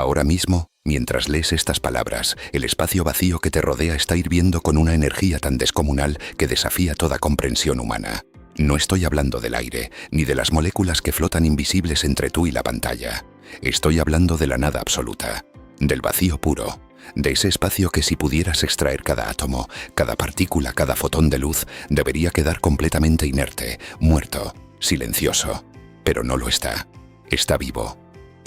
Ahora mismo, mientras lees estas palabras, el espacio vacío que te rodea está hirviendo con una energía tan descomunal que desafía toda comprensión humana. No estoy hablando del aire, ni de las moléculas que flotan invisibles entre tú y la pantalla. Estoy hablando de la nada absoluta, del vacío puro, de ese espacio que si pudieras extraer cada átomo, cada partícula, cada fotón de luz, debería quedar completamente inerte, muerto, silencioso. Pero no lo está. Está vivo.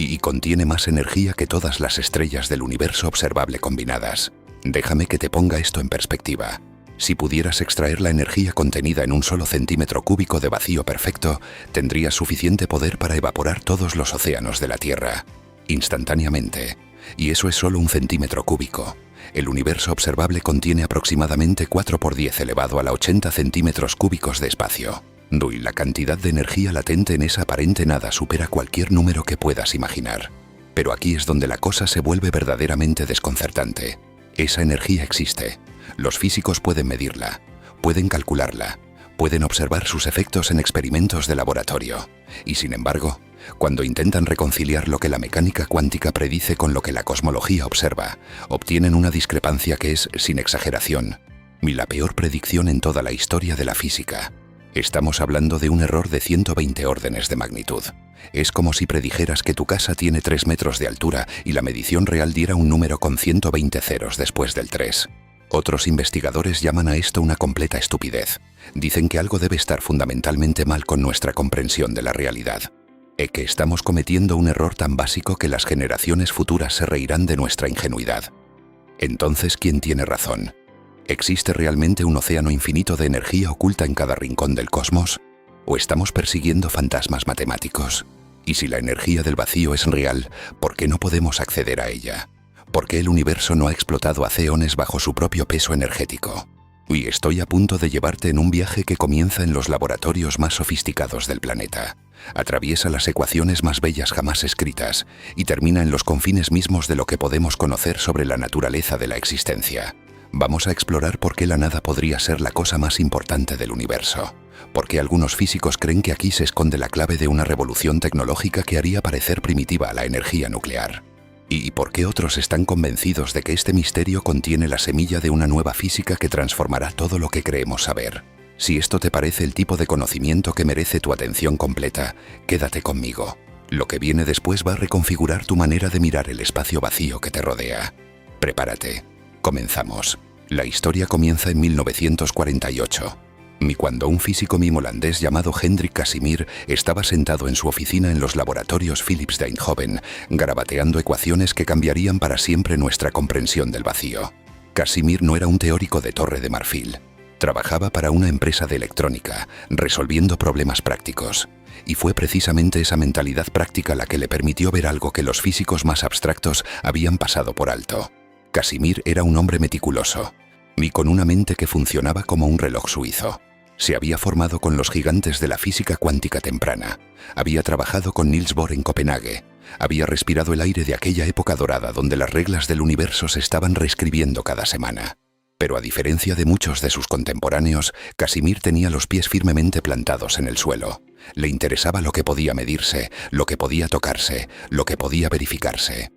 Y contiene más energía que todas las estrellas del universo observable combinadas. Déjame que te ponga esto en perspectiva. Si pudieras extraer la energía contenida en un solo centímetro cúbico de vacío perfecto, tendrías suficiente poder para evaporar todos los océanos de la Tierra, instantáneamente. Y eso es solo un centímetro cúbico. El universo observable contiene aproximadamente 4 por 10 elevado a la 80 centímetros cúbicos de espacio. Y la cantidad de energía latente en esa aparente nada supera cualquier número que puedas imaginar. Pero aquí es donde la cosa se vuelve verdaderamente desconcertante. Esa energía existe. Los físicos pueden medirla, pueden calcularla, pueden observar sus efectos en experimentos de laboratorio. Y sin embargo, cuando intentan reconciliar lo que la mecánica cuántica predice con lo que la cosmología observa, obtienen una discrepancia que es, sin exageración, la peor predicción en toda la historia de la física. Estamos hablando de un error de 120 órdenes de magnitud. Es como si predijeras que tu casa tiene 3 metros de altura y la medición real diera un número con 120 ceros después del 3. Otros investigadores llaman a esto una completa estupidez. Dicen que algo debe estar fundamentalmente mal con nuestra comprensión de la realidad. Que estamos cometiendo un error tan básico que las generaciones futuras se reirán de nuestra ingenuidad. Entonces, ¿quién tiene razón? ¿Existe realmente un océano infinito de energía oculta en cada rincón del cosmos? ¿O estamos persiguiendo fantasmas matemáticos? Y si la energía del vacío es real, ¿por qué no podemos acceder a ella? ¿Por qué el universo no ha explotado hace eones bajo su propio peso energético? Y estoy a punto de llevarte en un viaje que comienza en los laboratorios más sofisticados del planeta, atraviesa las ecuaciones más bellas jamás escritas y termina en los confines mismos de lo que podemos conocer sobre la naturaleza de la existencia. Vamos a explorar por qué la nada podría ser la cosa más importante del universo. Por qué algunos físicos creen que aquí se esconde la clave de una revolución tecnológica que haría parecer primitiva a la energía nuclear. ¿Y por qué otros están convencidos de que este misterio contiene la semilla de una nueva física que transformará todo lo que creemos saber? Si esto te parece el tipo de conocimiento que merece tu atención completa, quédate conmigo. Lo que viene después va a reconfigurar tu manera de mirar el espacio vacío que te rodea. Prepárate. Comenzamos. La historia comienza en 1948. Cuando un físico holandés llamado Hendrik Casimir estaba sentado en su oficina en los laboratorios Philips de Eindhoven, garabateando ecuaciones que cambiarían para siempre nuestra comprensión del vacío. Casimir no era un teórico de Torre de Marfil. Trabajaba para una empresa de electrónica, resolviendo problemas prácticos. Y fue precisamente esa mentalidad práctica la que le permitió ver algo que los físicos más abstractos habían pasado por alto. Casimir era un hombre meticuloso, y con una mente que funcionaba como un reloj suizo. Se había formado con los gigantes de la física cuántica temprana, había trabajado con Niels Bohr en Copenhague, había respirado el aire de aquella época dorada donde las reglas del universo se estaban reescribiendo cada semana. Pero a diferencia de muchos de sus contemporáneos, Casimir tenía los pies firmemente plantados en el suelo. Le interesaba lo que podía medirse, lo que podía tocarse, lo que podía verificarse.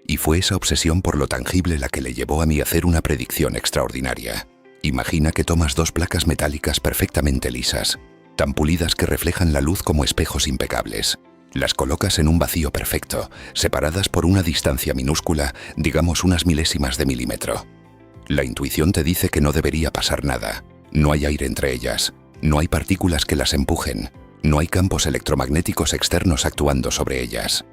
Y fue esa obsesión por lo tangible la que le llevó a mí a hacer una predicción extraordinaria. Imagina que tomas 2 placas metálicas perfectamente lisas, tan pulidas que reflejan la luz como espejos impecables. Las colocas en un vacío perfecto, separadas por una distancia minúscula, digamos unas milésimas de milímetro. La intuición te dice que no debería pasar nada. No hay aire entre ellas, no hay partículas que las empujen, no hay campos electromagnéticos externos actuando sobre ellas.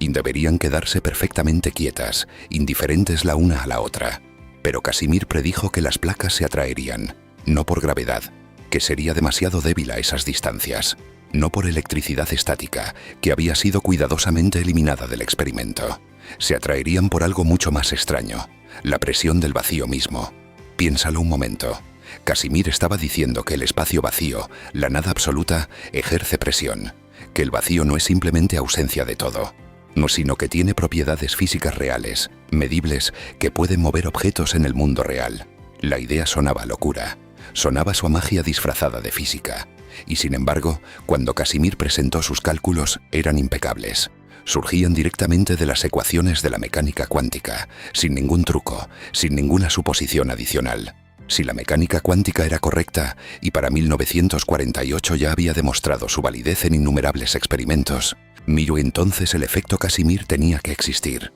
Y deberían quedarse perfectamente quietas, indiferentes la una a la otra. Pero Casimir predijo que las placas se atraerían, no por gravedad, que sería demasiado débil a esas distancias, no por electricidad estática, que había sido cuidadosamente eliminada del experimento. Se atraerían por algo mucho más extraño, la presión del vacío mismo. Piénsalo un momento. Casimir estaba diciendo que el espacio vacío, la nada absoluta, ejerce presión, que el vacío no es simplemente ausencia de todo, no, sino que tiene propiedades físicas reales, medibles, que pueden mover objetos en el mundo real. La idea sonaba a locura, sonaba su magia disfrazada de física. Y sin embargo, cuando Casimir presentó sus cálculos, eran impecables. Surgían directamente de las ecuaciones de la mecánica cuántica, sin ningún truco, sin ninguna suposición adicional. Si la mecánica cuántica era correcta, y para 1948 ya había demostrado su validez en innumerables experimentos, entonces el efecto Casimir tenía que existir.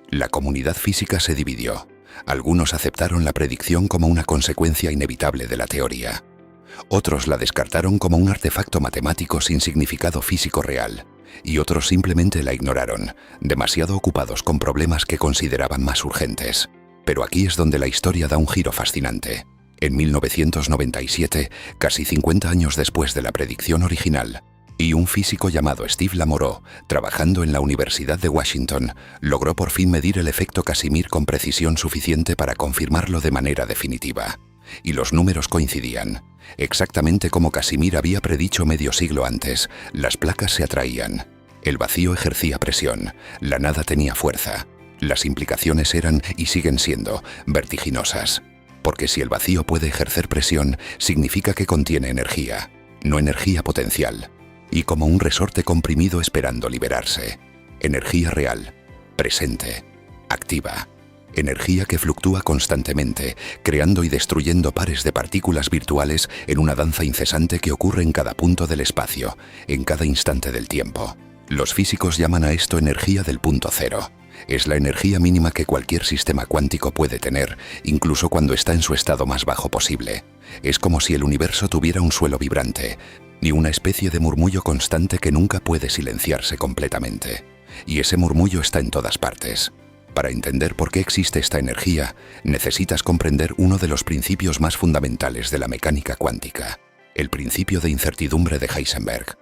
La comunidad física se dividió. Algunos aceptaron la predicción como una consecuencia inevitable de la teoría. Otros la descartaron como un artefacto matemático sin significado físico real, y otros simplemente la ignoraron, demasiado ocupados con problemas que consideraban más urgentes. Pero aquí es donde la historia da un giro fascinante. En 1997, casi 50 años después de la predicción original, y un físico llamado Steve Lamoureux, trabajando en la Universidad de Washington, logró por fin medir el efecto Casimir con precisión suficiente para confirmarlo de manera definitiva. Y los números coincidían. Exactamente como Casimir había predicho medio siglo antes, las placas se atraían. El vacío ejercía presión, la nada tenía fuerza. Las implicaciones eran, y siguen siendo, vertiginosas. Porque si el vacío puede ejercer presión, significa que contiene energía, no energía potencial. Y como un resorte comprimido esperando liberarse. Energía real, presente, activa. Energía que fluctúa constantemente, creando y destruyendo pares de partículas virtuales en una danza incesante que ocurre en cada punto del espacio, en cada instante del tiempo. Los físicos llaman a esto energía del punto cero. Es la energía mínima que cualquier sistema cuántico puede tener, incluso cuando está en su estado más bajo posible. Es como si el universo tuviera un suelo vibrante, y una especie de murmullo constante que nunca puede silenciarse completamente. Y ese murmullo está en todas partes. Para entender por qué existe esta energía, necesitas comprender uno de los principios más fundamentales de la mecánica cuántica, el principio de incertidumbre de Heisenberg.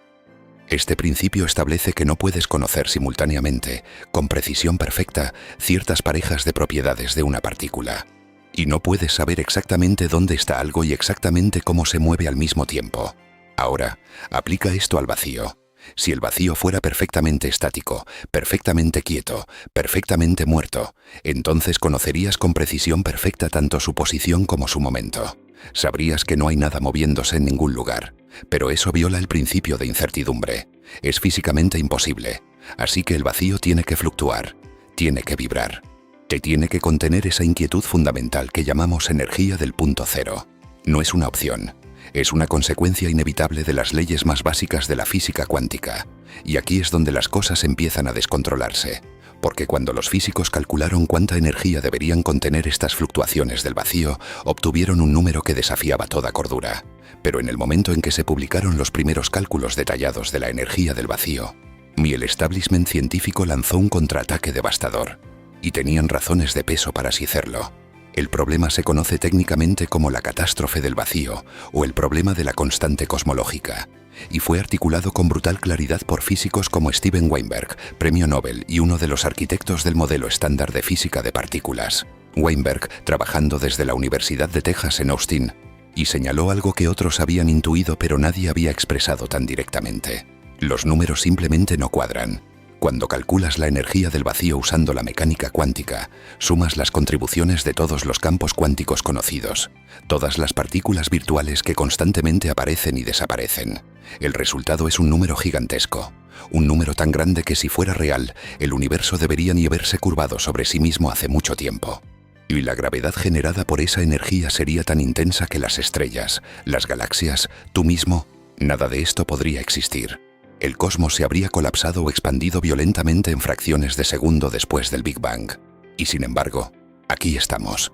Este principio establece que no puedes conocer simultáneamente, con precisión perfecta, ciertas parejas de propiedades de una partícula. Y no puedes saber exactamente dónde está algo y exactamente cómo se mueve al mismo tiempo. Ahora, aplica esto al vacío. Si el vacío fuera perfectamente estático, perfectamente quieto, perfectamente muerto, entonces conocerías con precisión perfecta tanto su posición como su momento. Sabrías que no hay nada moviéndose en ningún lugar, pero eso viola el principio de incertidumbre. Es físicamente imposible, así que el vacío tiene que fluctuar, tiene que vibrar. Te tiene que contener esa inquietud fundamental que llamamos energía del punto cero. No es una opción. Es una consecuencia inevitable de las leyes más básicas de la física cuántica. Y aquí es donde las cosas empiezan a descontrolarse. Porque cuando los físicos calcularon cuánta energía deberían contener estas fluctuaciones del vacío, obtuvieron un número que desafiaba toda cordura. Pero en el momento en que se publicaron los primeros cálculos detallados de la energía del vacío, el establishment científico lanzó un contraataque devastador. Y tenían razones de peso para así hacerlo. El problema se conoce técnicamente como la catástrofe del vacío o el problema de la constante cosmológica, y fue articulado con brutal claridad por físicos como Steven Weinberg, premio Nobel y uno de los arquitectos del modelo estándar de física de partículas. Weinberg, trabajando desde la Universidad de Texas en Austin, y señaló algo que otros habían intuido pero nadie había expresado tan directamente. Los números simplemente no cuadran. Cuando calculas la energía del vacío usando la mecánica cuántica, sumas las contribuciones de todos los campos cuánticos conocidos, todas las partículas virtuales que constantemente aparecen y desaparecen. El resultado es un número gigantesco, un número tan grande que si fuera real, el universo debería ni haberse curvado sobre sí mismo hace mucho tiempo. Y la gravedad generada por esa energía sería tan intensa que las estrellas, las galaxias, tú mismo, nada de esto podría existir. El cosmos se habría colapsado o expandido violentamente en fracciones de segundo después del Big Bang. Y sin embargo, aquí estamos.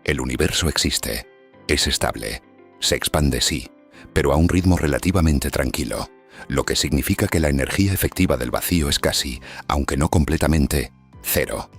El universo existe, es estable, se expande sí, pero a un ritmo relativamente tranquilo, lo que significa que la energía efectiva del vacío es casi, aunque no completamente, cero.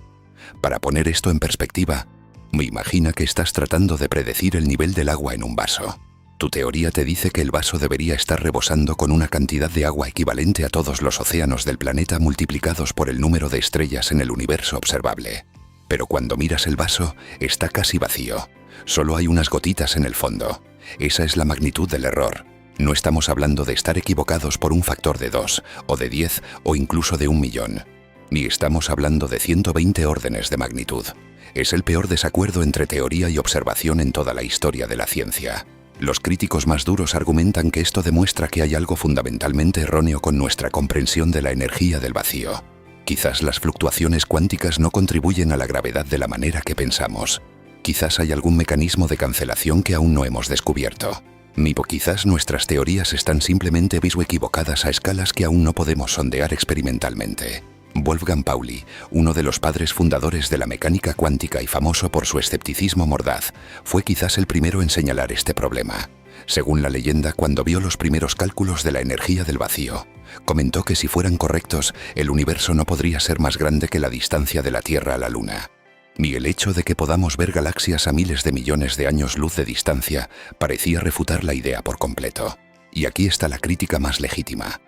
Para poner esto en perspectiva, imagina que estás tratando de predecir el nivel del agua en un vaso. Tu teoría te dice que el vaso debería estar rebosando con una cantidad de agua equivalente a todos los océanos del planeta multiplicados por el número de estrellas en el universo observable. Pero cuando miras el vaso, está casi vacío. Solo hay unas gotitas en el fondo. Esa es la magnitud del error. No estamos hablando de estar equivocados por un factor de 2, o de 10, o incluso de 1.000.000. Ni estamos hablando de 120 órdenes de magnitud. Es el peor desacuerdo entre teoría y observación en toda la historia de la ciencia. Los críticos más duros argumentan que esto demuestra que hay algo fundamentalmente erróneo con nuestra comprensión de la energía del vacío. Quizás las fluctuaciones cuánticas no contribuyen a la gravedad de la manera que pensamos. Quizás hay algún mecanismo de cancelación que aún no hemos descubierto. Quizás nuestras teorías están simplemente equivocadas a escalas que aún no podemos sondear experimentalmente. Wolfgang Pauli, uno de los padres fundadores de la mecánica cuántica y famoso por su escepticismo mordaz, fue quizás el primero en señalar este problema. Según la leyenda, cuando vio los primeros cálculos de la energía del vacío, comentó que si fueran correctos, el universo no podría ser más grande que la distancia de la Tierra a la Luna. Y el hecho de que podamos ver galaxias a miles de millones de años luz de distancia parecía refutar la idea por completo. Y aquí está la crítica más legítima.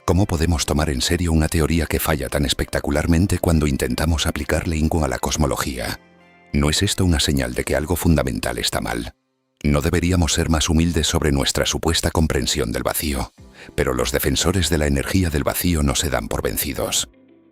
¿Cómo podemos tomar en serio una teoría que falla tan espectacularmente cuando intentamos aplicarle a la cosmología? ¿No es esto una señal de que algo fundamental está mal? No deberíamos ser más humildes sobre nuestra supuesta comprensión del vacío, pero los defensores de la energía del vacío no se dan por vencidos.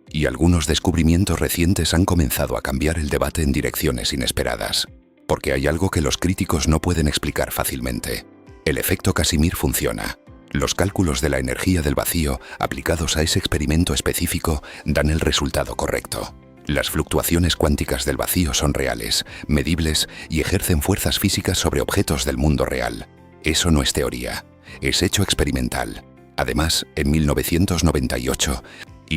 Y algunos descubrimientos recientes han comenzado a cambiar el debate en direcciones inesperadas, porque hay algo que los críticos no pueden explicar fácilmente. El efecto Casimir funciona. Los cálculos de la energía del vacío aplicados a ese experimento específico dan el resultado correcto. Las fluctuaciones cuánticas del vacío son reales, medibles y ejercen fuerzas físicas sobre objetos del mundo real. Eso no es teoría, es hecho experimental. Además, en 1998,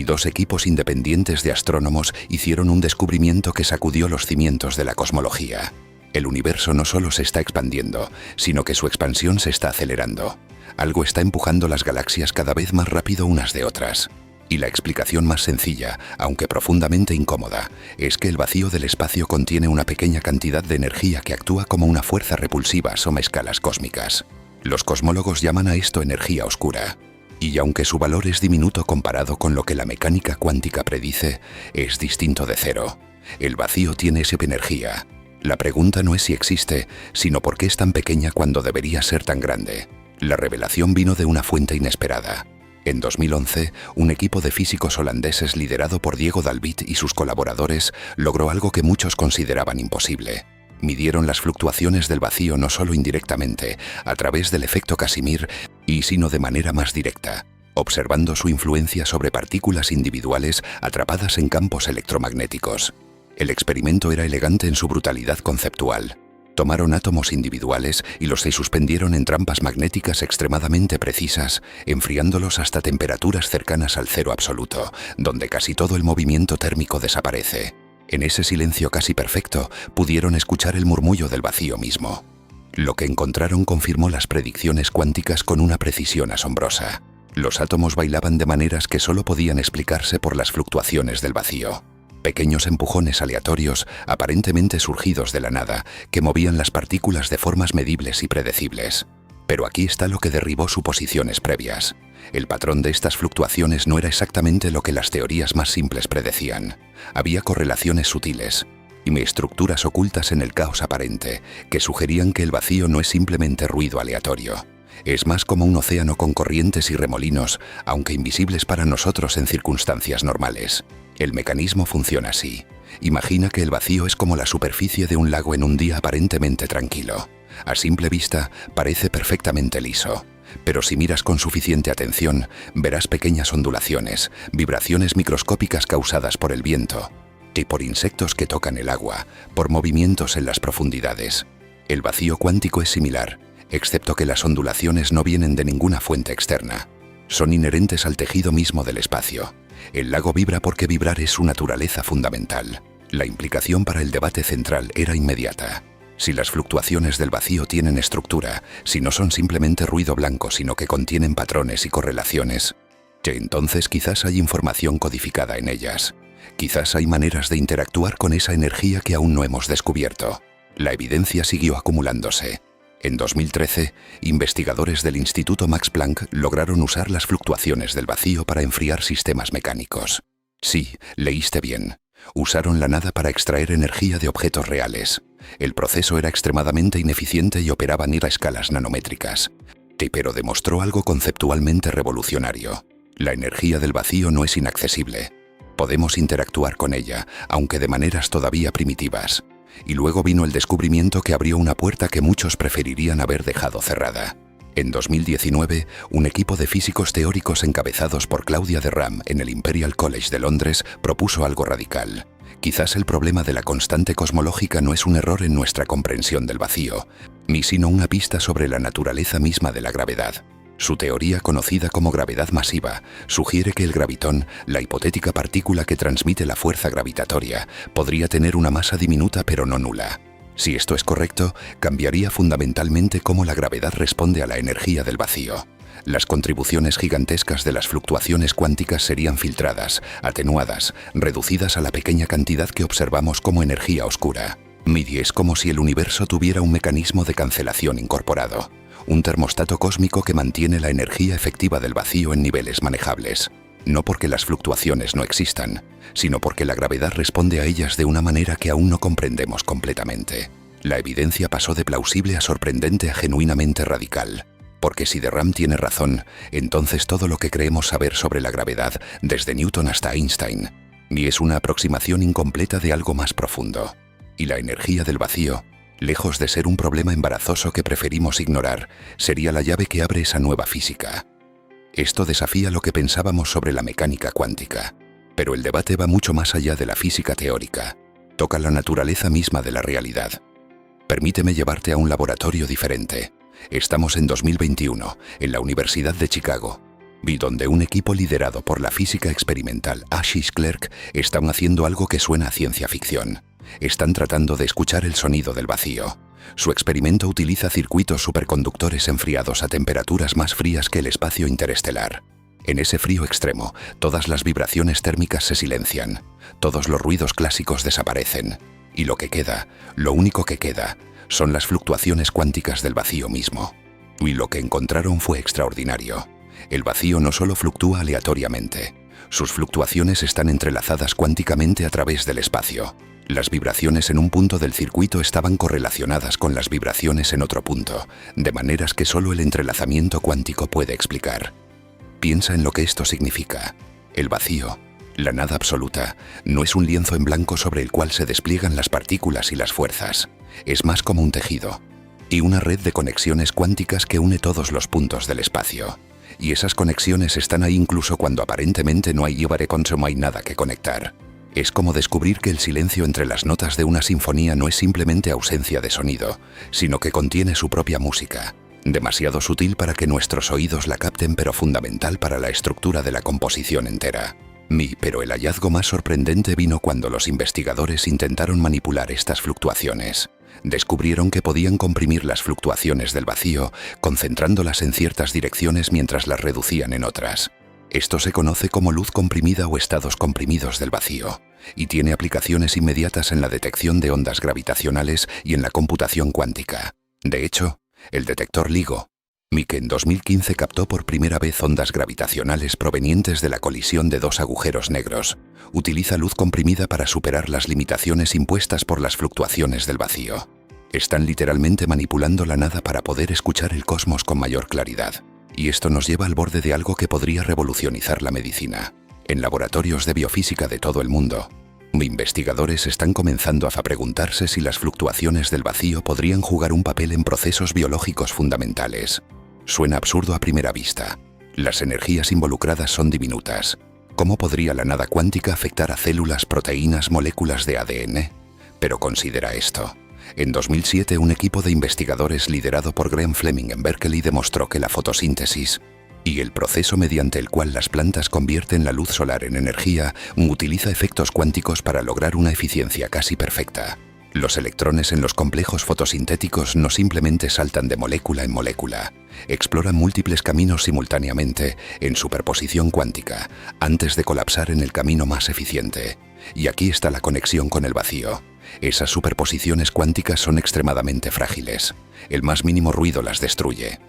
dos equipos independientes de astrónomos hicieron un descubrimiento que sacudió los cimientos de la cosmología. El universo no solo se está expandiendo, sino que su expansión se está acelerando. Algo está empujando las galaxias cada vez más rápido unas de otras. Y la explicación más sencilla, aunque profundamente incómoda, es que el vacío del espacio contiene una pequeña cantidad de energía que actúa como una fuerza repulsiva a escalas cósmicas. Los cosmólogos llaman a esto energía oscura. Y aunque su valor es diminuto comparado con lo que la mecánica cuántica predice, es distinto de cero. El vacío tiene esa energía. La pregunta no es si existe, sino por qué es tan pequeña cuando debería ser tan grande. La revelación vino de una fuente inesperada. En 2011, un equipo de físicos holandeses liderado por Diego Dalbit y sus colaboradores logró algo que muchos consideraban imposible. Midieron las fluctuaciones del vacío no solo indirectamente, a través del efecto Casimir, sino de manera más directa, observando su influencia sobre partículas individuales atrapadas en campos electromagnéticos. El experimento era elegante en su brutalidad conceptual. Tomaron átomos individuales y los suspendieron en trampas magnéticas extremadamente precisas, enfriándolos hasta temperaturas cercanas al cero absoluto, donde casi todo el movimiento térmico desaparece. En ese silencio casi perfecto, pudieron escuchar el murmullo del vacío mismo. Lo que encontraron confirmó las predicciones cuánticas con una precisión asombrosa. Los átomos bailaban de maneras que solo podían explicarse por las fluctuaciones del vacío. Pequeños empujones aleatorios, aparentemente surgidos de la nada, que movían las partículas de formas medibles y predecibles. Pero aquí está lo que derribó suposiciones previas. El patrón de estas fluctuaciones no era exactamente lo que las teorías más simples predecían. Había correlaciones sutiles y estructuras ocultas en el caos aparente, que sugerían que el vacío no es simplemente ruido aleatorio. Es más como un océano con corrientes y remolinos, aunque invisibles para nosotros en circunstancias normales. El mecanismo funciona así. Imagina que el vacío es como la superficie de un lago en un día aparentemente tranquilo. A simple vista, parece perfectamente liso. Pero si miras con suficiente atención, verás pequeñas ondulaciones, vibraciones microscópicas causadas por el viento, y por insectos que tocan el agua, por movimientos en las profundidades. El vacío cuántico es similar, excepto que las ondulaciones no vienen de ninguna fuente externa. Son inherentes al tejido mismo del espacio. El lago vibra porque vibrar es su naturaleza fundamental. La implicación para el debate central era inmediata. Si las fluctuaciones del vacío tienen estructura, si no son simplemente ruido blanco sino que contienen patrones y correlaciones, que entonces quizás hay información codificada en ellas. Quizás hay maneras de interactuar con esa energía que aún no hemos descubierto. La evidencia siguió acumulándose. En 2013, investigadores del Instituto Max Planck lograron usar las fluctuaciones del vacío para enfriar sistemas mecánicos. Sí, leíste bien. Usaron la nada para extraer energía de objetos reales. El proceso era extremadamente ineficiente y operaba a escalas nanométricas. Pero demostró algo conceptualmente revolucionario. La energía del vacío no es inaccesible. Podemos interactuar con ella, aunque de maneras todavía primitivas. Y luego vino el descubrimiento que abrió una puerta que muchos preferirían haber dejado cerrada. En 2019, un equipo de físicos teóricos encabezados por Claudia de Ram en el Imperial College de Londres propuso algo radical. Quizás el problema de la constante cosmológica no es un error en nuestra comprensión del vacío, ni sino una pista sobre la naturaleza misma de la gravedad. Su teoría, conocida como gravedad masiva, sugiere que el gravitón, la hipotética partícula que transmite la fuerza gravitatoria, podría tener una masa diminuta pero no nula. Si esto es correcto, cambiaría fundamentalmente cómo la gravedad responde a la energía del vacío. Las contribuciones gigantescas de las fluctuaciones cuánticas serían filtradas, atenuadas, reducidas a la pequeña cantidad que observamos como energía oscura. MIDI es como si el universo tuviera un mecanismo de cancelación incorporado, un termostato cósmico que mantiene la energía efectiva del vacío en niveles manejables. No porque las fluctuaciones no existan, sino porque la gravedad responde a ellas de una manera que aún no comprendemos completamente. La evidencia pasó de plausible a sorprendente a genuinamente radical. Porque si de Ram tiene razón, entonces todo lo que creemos saber sobre la gravedad, desde Newton hasta Einstein, ni es una aproximación incompleta de algo más profundo. Y la energía del vacío, lejos de ser un problema embarazoso que preferimos ignorar, sería la llave que abre esa nueva física. Esto desafía lo que pensábamos sobre la mecánica cuántica. Pero el debate va mucho más allá de la física teórica. Toca la naturaleza misma de la realidad. Permíteme llevarte a un laboratorio diferente. Estamos en 2021, en la Universidad de Chicago, y donde un equipo liderado por la física experimental Ashish Clerk están haciendo algo que suena a ciencia ficción. Están tratando de escuchar el sonido del vacío. Su experimento utiliza circuitos superconductores enfriados a temperaturas más frías que el espacio interestelar. En ese frío extremo, todas las vibraciones térmicas se silencian, todos los ruidos clásicos desaparecen, y lo que queda, lo único que queda, son las fluctuaciones cuánticas del vacío mismo. Y lo que encontraron fue extraordinario. El vacío no solo fluctúa aleatoriamente, sus fluctuaciones están entrelazadas cuánticamente a través del espacio. Las vibraciones en un punto del circuito estaban correlacionadas con las vibraciones en otro punto, de maneras que solo el entrelazamiento cuántico puede explicar. Piensa en lo que esto significa. El vacío, la nada absoluta, no es un lienzo en blanco sobre el cual se despliegan las partículas y las fuerzas. Es más como un tejido y una red de conexiones cuánticas que une todos los puntos del espacio. Y esas conexiones están ahí incluso cuando aparentemente no hay nada que conectar. Es como descubrir que el silencio entre las notas de una sinfonía no es simplemente ausencia de sonido, sino que contiene su propia música, demasiado sutil para que nuestros oídos la capten pero fundamental para la estructura de la composición entera. Pero el hallazgo más sorprendente vino cuando los investigadores intentaron manipular estas fluctuaciones. Descubrieron que podían comprimir las fluctuaciones del vacío, concentrándolas en ciertas direcciones mientras las reducían en otras. Esto se conoce como luz comprimida o estados comprimidos del vacío, y tiene aplicaciones inmediatas en la detección de ondas gravitacionales y en la computación cuántica. De hecho, el detector LIGO, que en 2015 captó por primera vez ondas gravitacionales provenientes de la colisión de dos agujeros negros, utiliza luz comprimida para superar las limitaciones impuestas por las fluctuaciones del vacío. Están literalmente manipulando la nada para poder escuchar el cosmos con mayor claridad. Y esto nos lleva al borde de algo que podría revolucionizar la medicina. En laboratorios de biofísica de todo el mundo, investigadores están comenzando a preguntarse si las fluctuaciones del vacío podrían jugar un papel en procesos biológicos fundamentales. Suena absurdo a primera vista. Las energías involucradas son diminutas. ¿Cómo podría la nada cuántica afectar a células, proteínas, moléculas de ADN? Pero considera esto. En 2007, un equipo de investigadores liderado por Graham Fleming en Berkeley demostró que la fotosíntesis y el proceso mediante el cual las plantas convierten la luz solar en energía utiliza efectos cuánticos para lograr una eficiencia casi perfecta. Los electrones en los complejos fotosintéticos no simplemente saltan de molécula en molécula, exploran múltiples caminos simultáneamente en superposición cuántica antes de colapsar en el camino más eficiente. Y aquí está la conexión con el vacío. Esas superposiciones cuánticas son extremadamente frágiles. El más mínimo ruido las destruye.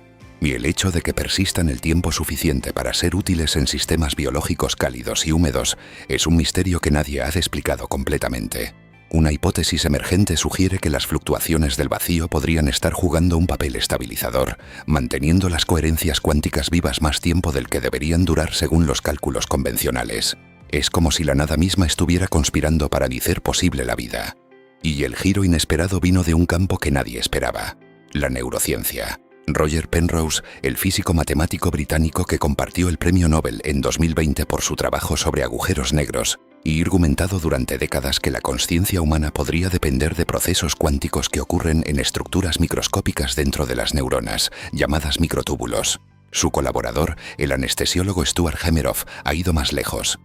Y el hecho de que persistan el tiempo suficiente para ser útiles en sistemas biológicos cálidos y húmedos es un misterio que nadie ha explicado completamente. Una hipótesis emergente sugiere que las fluctuaciones del vacío podrían estar jugando un papel estabilizador, manteniendo las coherencias cuánticas vivas más tiempo del que deberían durar según los cálculos convencionales. Es como si la nada misma estuviera conspirando para hacer posible la vida. Y el giro inesperado vino de un campo que nadie esperaba: la neurociencia. Roger Penrose, el físico matemático británico que compartió el premio Nobel en 2020 por su trabajo sobre agujeros negros, y argumentado durante décadas que la consciencia humana podría depender de procesos cuánticos que ocurren en estructuras microscópicas dentro de las neuronas, llamadas microtúbulos. Su colaborador, el anestesiólogo Stuart Hameroff, ha ido más lejos,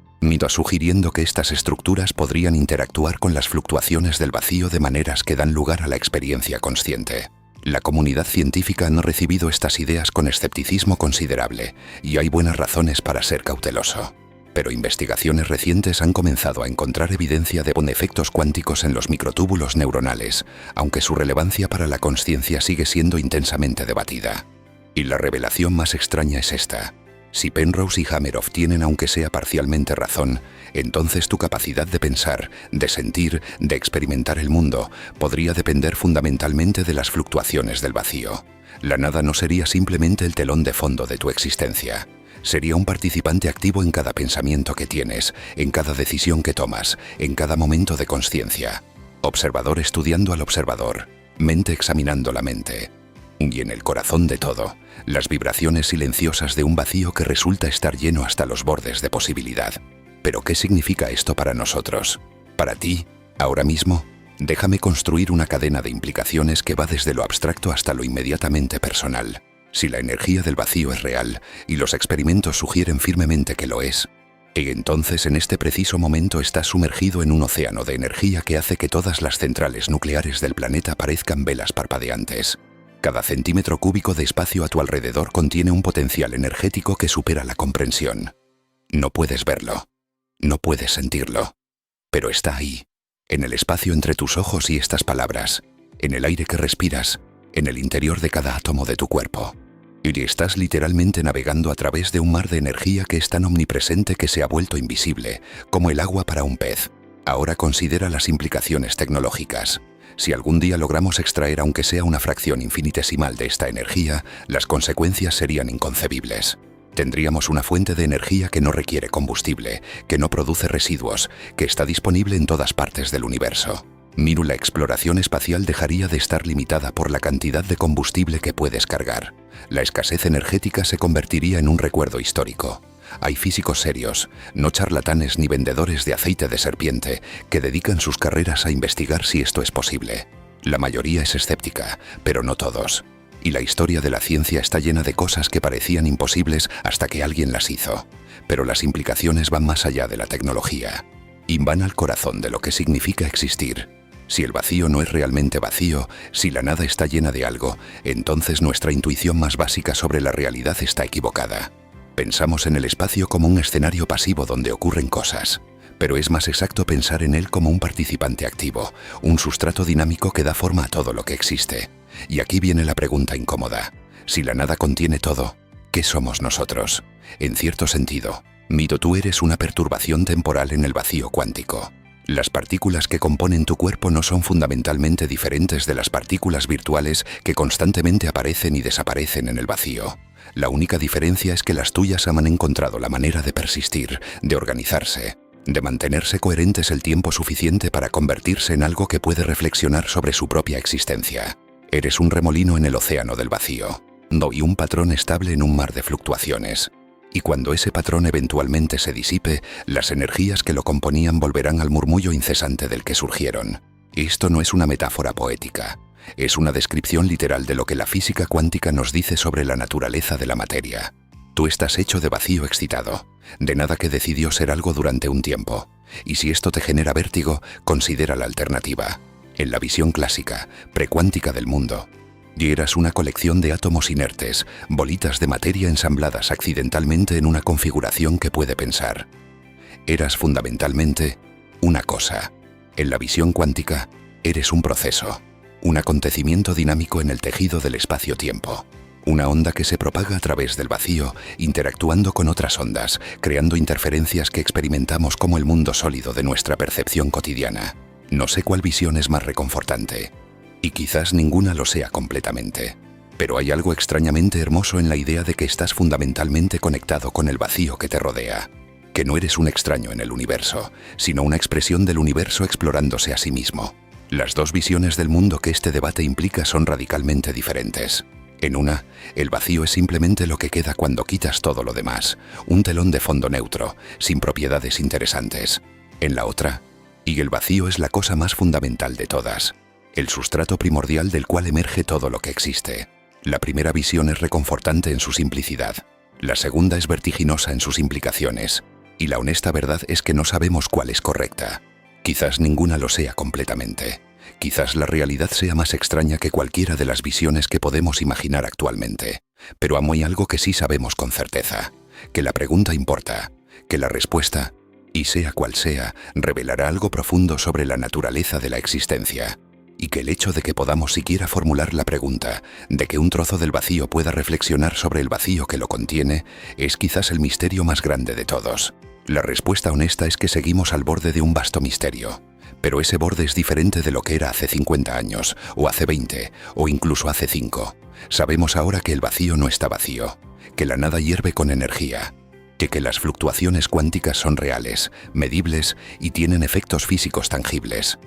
sugiriendo que estas estructuras podrían interactuar con las fluctuaciones del vacío de maneras que dan lugar a la experiencia consciente. La comunidad científica ha recibido estas ideas con escepticismo considerable, y hay buenas razones para ser cauteloso. Pero investigaciones recientes han comenzado a encontrar evidencia de efectos cuánticos en los microtúbulos neuronales, aunque su relevancia para la consciencia sigue siendo intensamente debatida. Y la revelación más extraña es esta. Si Penrose y Hameroff tienen aunque sea parcialmente razón, entonces tu capacidad de pensar, de sentir, de experimentar el mundo, podría depender fundamentalmente de las fluctuaciones del vacío. La nada no sería simplemente el telón de fondo de tu existencia. Sería un participante activo en cada pensamiento que tienes, en cada decisión que tomas, en cada momento de consciencia. Observador estudiando al observador, mente examinando la mente. Y en el corazón de todo, las vibraciones silenciosas de un vacío que resulta estar lleno hasta los bordes de posibilidad. ¿Pero qué significa esto para nosotros? ¿Para ti? ¿Ahora mismo? Déjame construir una cadena de implicaciones que va desde lo abstracto hasta lo inmediatamente personal. Si la energía del vacío es real, y los experimentos sugieren firmemente que lo es, entonces en este preciso momento estás sumergido en un océano de energía que hace que todas las centrales nucleares del planeta parezcan velas parpadeantes. Cada centímetro cúbico de espacio a tu alrededor contiene un potencial energético que supera la comprensión. No puedes verlo, no puedes sentirlo, pero está ahí, en el espacio entre tus ojos y estas palabras, en el aire que respiras, en el interior de cada átomo de tu cuerpo. Y estás literalmente navegando a través de un mar de energía que es tan omnipresente que se ha vuelto invisible, como el agua para un pez. Ahora considera las implicaciones tecnológicas. Si algún día logramos extraer aunque sea una fracción infinitesimal de esta energía, las consecuencias serían inconcebibles. Tendríamos una fuente de energía que no requiere combustible, que no produce residuos, que está disponible en todas partes del universo. La exploración espacial dejaría de estar limitada por la cantidad de combustible que puedes cargar. La escasez energética se convertiría en un recuerdo histórico. Hay físicos serios, no charlatanes ni vendedores de aceite de serpiente, que dedican sus carreras a investigar si esto es posible. La mayoría es escéptica, pero no todos. Y la historia de la ciencia está llena de cosas que parecían imposibles hasta que alguien las hizo. Pero las implicaciones van más allá de la tecnología. Y van al corazón de lo que significa existir. Si el vacío no es realmente vacío, si la nada está llena de algo, entonces nuestra intuición más básica sobre la realidad está equivocada. Pensamos en el espacio como un escenario pasivo donde ocurren cosas, pero es más exacto pensar en él como un participante activo, un sustrato dinámico que da forma a todo lo que existe. Y aquí viene la pregunta incómoda. Si la nada contiene todo, ¿qué somos nosotros? En cierto sentido, tú eres una perturbación temporal en el vacío cuántico. Las partículas que componen tu cuerpo no son fundamentalmente diferentes de las partículas virtuales que constantemente aparecen y desaparecen en el vacío. La única diferencia es que las tuyas han encontrado la manera de persistir, de organizarse, de mantenerse coherentes el tiempo suficiente para convertirse en algo que puede reflexionar sobre su propia existencia. Eres un remolino en el océano del vacío, y un patrón estable en un mar de fluctuaciones. Y cuando ese patrón eventualmente se disipe, las energías que lo componían volverán al murmullo incesante del que surgieron. Esto no es una metáfora poética. Es una descripción literal de lo que la física cuántica nos dice sobre la naturaleza de la materia. Tú estás hecho de vacío excitado, de nada que decidió ser algo durante un tiempo. Y si esto te genera vértigo, considera la alternativa. En la visión clásica, precuántica del mundo, y eras una colección de átomos inertes, bolitas de materia ensambladas accidentalmente en una configuración que puede pensar. Eras fundamentalmente una cosa. En la visión cuántica, eres un proceso. Un acontecimiento dinámico en el tejido del espacio-tiempo. Una onda que se propaga a través del vacío, interactuando con otras ondas, creando interferencias que experimentamos como el mundo sólido de nuestra percepción cotidiana. No sé cuál visión es más reconfortante. Y quizás ninguna lo sea completamente. Pero hay algo extrañamente hermoso en la idea de que estás fundamentalmente conectado con el vacío que te rodea. Que no eres un extraño en el universo, sino una expresión del universo explorándose a sí mismo. Las dos visiones del mundo que este debate implica son radicalmente diferentes. En una, el vacío es simplemente lo que queda cuando quitas todo lo demás, un telón de fondo neutro, sin propiedades interesantes. En la otra, y el vacío es la cosa más fundamental de todas, el sustrato primordial del cual emerge todo lo que existe. La primera visión es reconfortante en su simplicidad, la segunda es vertiginosa en sus implicaciones, y la honesta verdad es que no sabemos cuál es correcta. Quizás ninguna lo sea completamente. Quizás la realidad sea más extraña que cualquiera de las visiones que podemos imaginar actualmente, pero hay algo que sí sabemos con certeza, que la pregunta importa, que la respuesta, y sea cual sea, revelará algo profundo sobre la naturaleza de la existencia, y que el hecho de que podamos siquiera formular la pregunta, de que un trozo del vacío pueda reflexionar sobre el vacío que lo contiene, es quizás el misterio más grande de todos. La respuesta honesta es que seguimos al borde de un vasto misterio. Pero ese borde es diferente de lo que era hace 50 años, o hace 20, o incluso hace 5. Sabemos ahora que el vacío no está vacío, que la nada hierve con energía, que las fluctuaciones cuánticas son reales, medibles y tienen efectos físicos tangibles.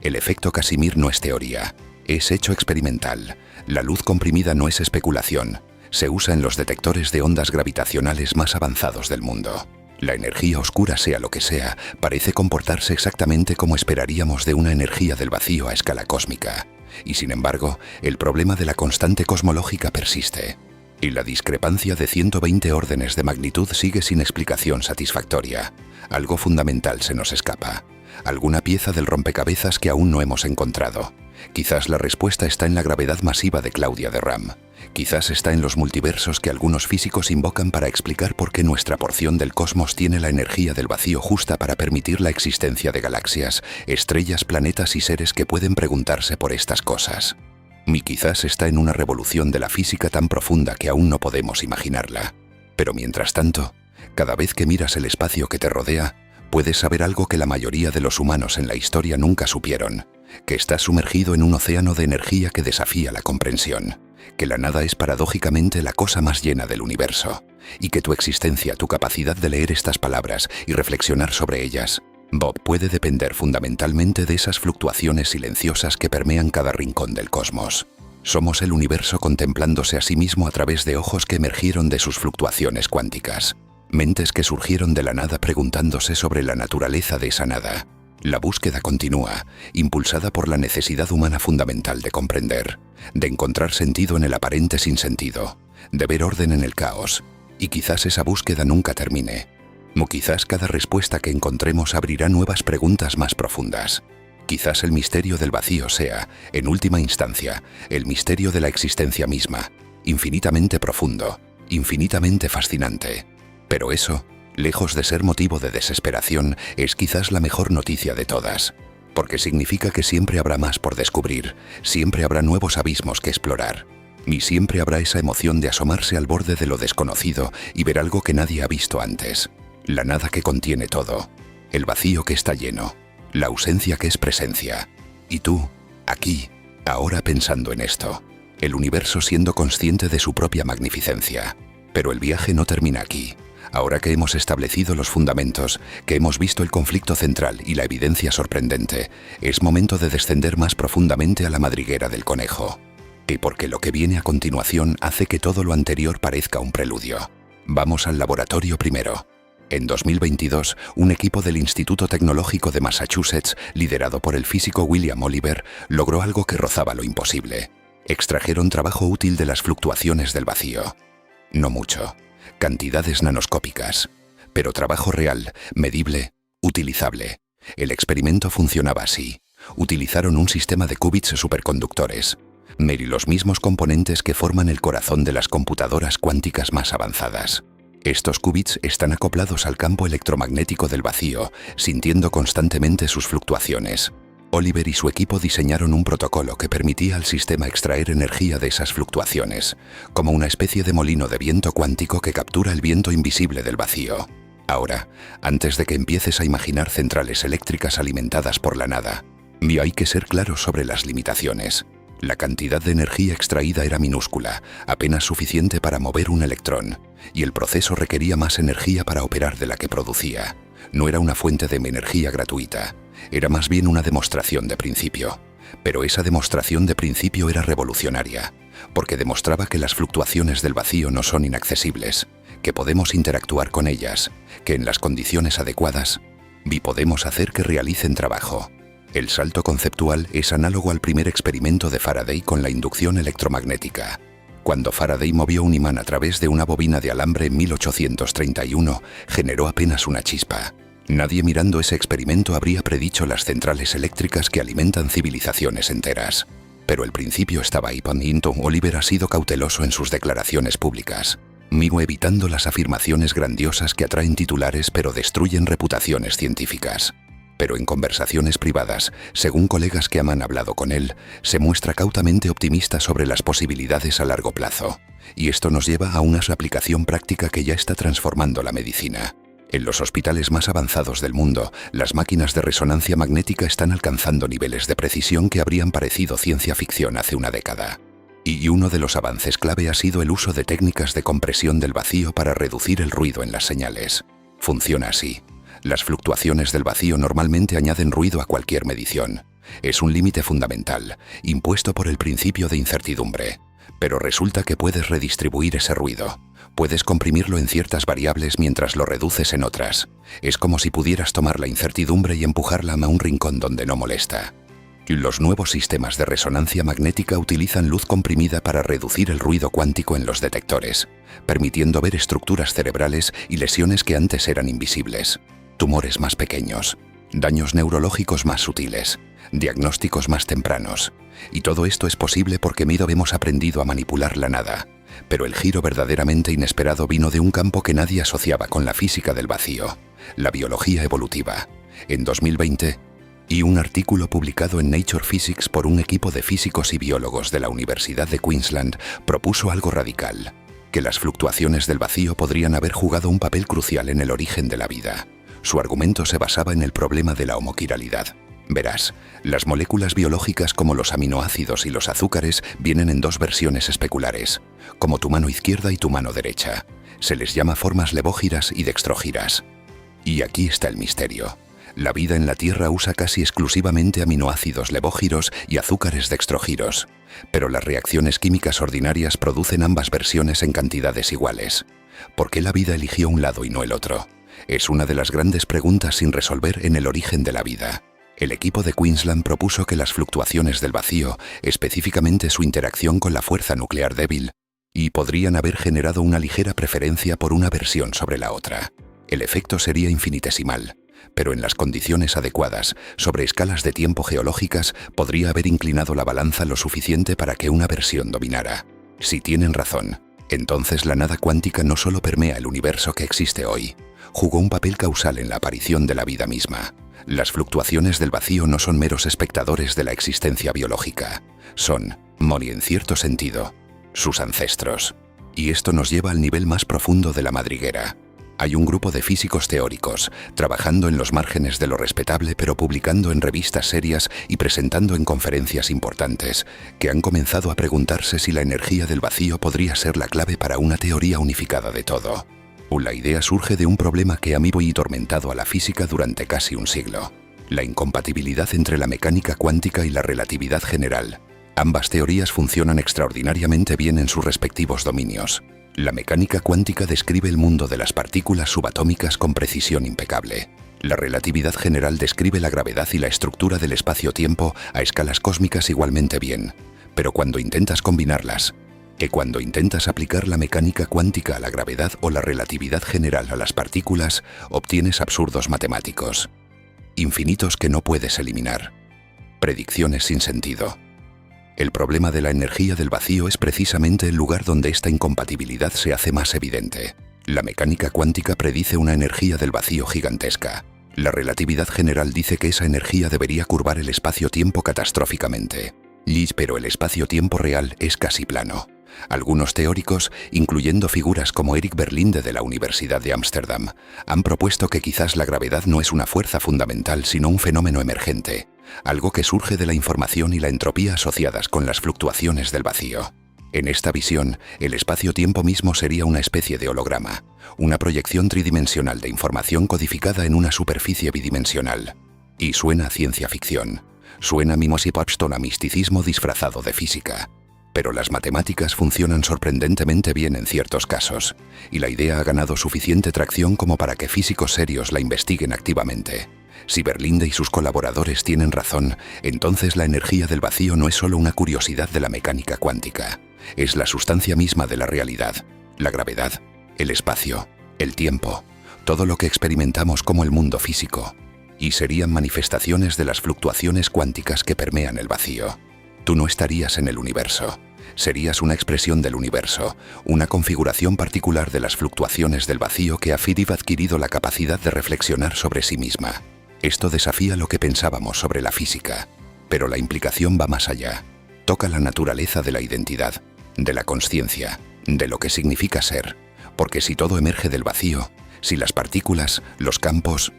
El efecto Casimir no es teoría, es hecho experimental. La luz comprimida no es especulación, se usa en los detectores de ondas gravitacionales más avanzados del mundo. La energía oscura, sea lo que sea, parece comportarse exactamente como esperaríamos de una energía del vacío a escala cósmica. Y sin embargo, el problema de la constante cosmológica persiste. Y la discrepancia de 120 órdenes de magnitud sigue sin explicación satisfactoria. Algo fundamental se nos escapa. Alguna pieza del rompecabezas que aún no hemos encontrado. Quizás la respuesta está en la gravedad masiva de Claudia de Ram. Quizás está en los multiversos que algunos físicos invocan para explicar por qué nuestra porción del cosmos tiene la energía del vacío justa para permitir la existencia de galaxias, estrellas, planetas y seres que pueden preguntarse por estas cosas. Y quizás está en una revolución de la física tan profunda que aún no podemos imaginarla. Pero mientras tanto, cada vez que miras el espacio que te rodea, puedes saber algo que la mayoría de los humanos en la historia nunca supieron, que estás sumergido en un océano de energía que desafía la comprensión, que la nada es paradójicamente la cosa más llena del universo, y que tu existencia, tu capacidad de leer estas palabras y reflexionar sobre ellas, Bob, puede depender fundamentalmente de esas fluctuaciones silenciosas que permean cada rincón del cosmos. Somos el universo contemplándose a sí mismo a través de ojos que emergieron de sus fluctuaciones cuánticas. Mentes que surgieron de la nada preguntándose sobre la naturaleza de esa nada. La búsqueda continúa, impulsada por la necesidad humana fundamental de comprender, de encontrar sentido en el aparente sinsentido, de ver orden en el caos, y quizás esa búsqueda nunca termine. O quizás cada respuesta que encontremos abrirá nuevas preguntas más profundas. Quizás el misterio del vacío sea, en última instancia, el misterio de la existencia misma, infinitamente profundo, infinitamente fascinante. Pero eso, lejos de ser motivo de desesperación, es quizás la mejor noticia de todas, porque significa que siempre habrá más por descubrir, siempre habrá nuevos abismos que explorar, y siempre habrá esa emoción de asomarse al borde de lo desconocido y ver algo que nadie ha visto antes. La nada que contiene todo, el vacío que está lleno, la ausencia que es presencia. Y tú, aquí, ahora pensando en esto, el universo siendo consciente de su propia magnificencia. Pero el viaje no termina aquí. Ahora que hemos establecido los fundamentos, que hemos visto el conflicto central y la evidencia sorprendente, es momento de descender más profundamente a la madriguera del conejo. Y porque lo que viene a continuación hace que todo lo anterior parezca un preludio. Vamos al laboratorio primero. En 2022, un equipo del Instituto Tecnológico de Massachusetts, liderado por el físico William Oliver, logró algo que rozaba lo imposible. Extrajeron trabajo útil de las fluctuaciones del vacío. No mucho, cantidades nanoscópicas, pero trabajo real, medible, utilizable. El experimento funcionaba así. Utilizaron un sistema de qubits superconductores, y los mismos componentes que forman el corazón de las computadoras cuánticas más avanzadas. Estos qubits están acoplados al campo electromagnético del vacío, sintiendo constantemente sus fluctuaciones. Oliver y su equipo diseñaron un protocolo que permitía al sistema extraer energía de esas fluctuaciones, como una especie de molino de viento cuántico que captura el viento invisible del vacío. Ahora, antes de que empieces a imaginar centrales eléctricas alimentadas por la nada, hay que ser claros sobre las limitaciones. La cantidad de energía extraída era minúscula, apenas suficiente para mover un electrón, y el proceso requería más energía para operar de la que producía. No era una fuente de energía gratuita, era más bien una demostración de principio. Pero esa demostración de principio era revolucionaria, porque demostraba que las fluctuaciones del vacío no son inaccesibles, que podemos interactuar con ellas, que en las condiciones adecuadas, podemos hacer que realicen trabajo. El salto conceptual es análogo al primer experimento de Faraday con la inducción electromagnética. Cuando Faraday movió un imán a través de una bobina de alambre en 1831, generó apenas una chispa. Nadie mirando ese experimento habría predicho las centrales eléctricas que alimentan civilizaciones enteras. Pero el principio estaba ahí. Hinton Oliver ha sido cauteloso en sus declaraciones públicas, evitando las afirmaciones grandiosas que atraen titulares pero destruyen reputaciones científicas. Pero en conversaciones privadas, según colegas que han hablado con él, se muestra cautamente optimista sobre las posibilidades a largo plazo. Y esto nos lleva a una aplicación práctica que ya está transformando la medicina. En los hospitales más avanzados del mundo, las máquinas de resonancia magnética están alcanzando niveles de precisión que habrían parecido ciencia ficción hace una década. Y uno de los avances clave ha sido el uso de técnicas de compresión del vacío para reducir el ruido en las señales. Funciona así. Las fluctuaciones del vacío normalmente añaden ruido a cualquier medición. Es un límite fundamental, impuesto por el principio de incertidumbre. Pero resulta que puedes redistribuir ese ruido. Puedes comprimirlo en ciertas variables mientras lo reduces en otras. Es como si pudieras tomar la incertidumbre y empujarla a un rincón donde no molesta. Los nuevos sistemas de resonancia magnética utilizan luz comprimida para reducir el ruido cuántico en los detectores, permitiendo ver estructuras cerebrales y lesiones que antes eran invisibles, tumores más pequeños, daños neurológicos más sutiles, diagnósticos más tempranos. Y todo esto es posible porque hemos aprendido a manipular la nada. Pero el giro verdaderamente inesperado vino de un campo que nadie asociaba con la física del vacío, la biología evolutiva. En 2020, un artículo publicado en Nature Physics por un equipo de físicos y biólogos de la Universidad de Queensland propuso algo radical, que las fluctuaciones del vacío podrían haber jugado un papel crucial en el origen de la vida. Su argumento se basaba en el problema de la homoquiralidad. Verás, las moléculas biológicas como los aminoácidos y los azúcares vienen en dos versiones especulares, como tu mano izquierda y tu mano derecha. Se les llama formas levógiras y dextrógiras. Y aquí está el misterio. La vida en la Tierra usa casi exclusivamente aminoácidos levógiros y azúcares dextrógiros, pero las reacciones químicas ordinarias producen ambas versiones en cantidades iguales. ¿Por qué la vida eligió un lado y no el otro? Es una de las grandes preguntas sin resolver en el origen de la vida. El equipo de Queensland propuso que las fluctuaciones del vacío, específicamente su interacción con la fuerza nuclear débil, podrían haber generado una ligera preferencia por una versión sobre la otra. El efecto sería infinitesimal, pero en las condiciones adecuadas, sobre escalas de tiempo geológicas, podría haber inclinado la balanza lo suficiente para que una versión dominara. Si tienen razón, entonces la nada cuántica no solo permea el universo que existe hoy, jugó un papel causal en la aparición de la vida misma. Las fluctuaciones del vacío no son meros espectadores de la existencia biológica. Son, en cierto sentido, sus ancestros. Y esto nos lleva al nivel más profundo de la madriguera. Hay un grupo de físicos teóricos, trabajando en los márgenes de lo respetable pero publicando en revistas serias y presentando en conferencias importantes, que han comenzado a preguntarse si la energía del vacío podría ser la clave para una teoría unificada de todo. La idea surge de un problema que ha atormentado a la física durante casi un siglo: la incompatibilidad entre la mecánica cuántica y la relatividad general. Ambas teorías funcionan extraordinariamente bien en sus respectivos dominios. La mecánica cuántica describe el mundo de las partículas subatómicas con precisión impecable. La relatividad general describe la gravedad y la estructura del espacio-tiempo a escalas cósmicas igualmente bien. Pero cuando intentas combinarlas, cuando intentas aplicar la mecánica cuántica a la gravedad o la relatividad general a las partículas, obtienes absurdos matemáticos. Infinitos que no puedes eliminar. Predicciones sin sentido. El problema de la energía del vacío es precisamente el lugar donde esta incompatibilidad se hace más evidente. La mecánica cuántica predice una energía del vacío gigantesca. La relatividad general dice que esa energía debería curvar el espacio-tiempo catastróficamente. Pero el espacio-tiempo real es casi plano. Algunos teóricos, incluyendo figuras como Eric Berlinde de la Universidad de Ámsterdam, han propuesto que quizás la gravedad no es una fuerza fundamental sino un fenómeno emergente, algo que surge de la información y la entropía asociadas con las fluctuaciones del vacío. En esta visión, el espacio-tiempo mismo sería una especie de holograma, una proyección tridimensional de información codificada en una superficie bidimensional. Y suena a ciencia ficción. Suena mimosipapston a misticismo disfrazado de física. Pero las matemáticas funcionan sorprendentemente bien en ciertos casos, y la idea ha ganado suficiente tracción como para que físicos serios la investiguen activamente. Si Berlinde y sus colaboradores tienen razón, entonces la energía del vacío no es solo una curiosidad de la mecánica cuántica. Es la sustancia misma de la realidad, la gravedad, el espacio, el tiempo, todo lo que experimentamos como el mundo físico. Y serían manifestaciones de las fluctuaciones cuánticas que permean el vacío. Tú no estarías en el universo. Serías una expresión del universo, una configuración particular de las fluctuaciones del vacío que ha adquirido la capacidad de reflexionar sobre sí misma. Esto desafía lo que pensábamos sobre la física, pero la implicación va más allá. Toca la naturaleza de la identidad, de la consciencia, de lo que significa ser, porque si todo emerge del vacío, si las partículas, los campos,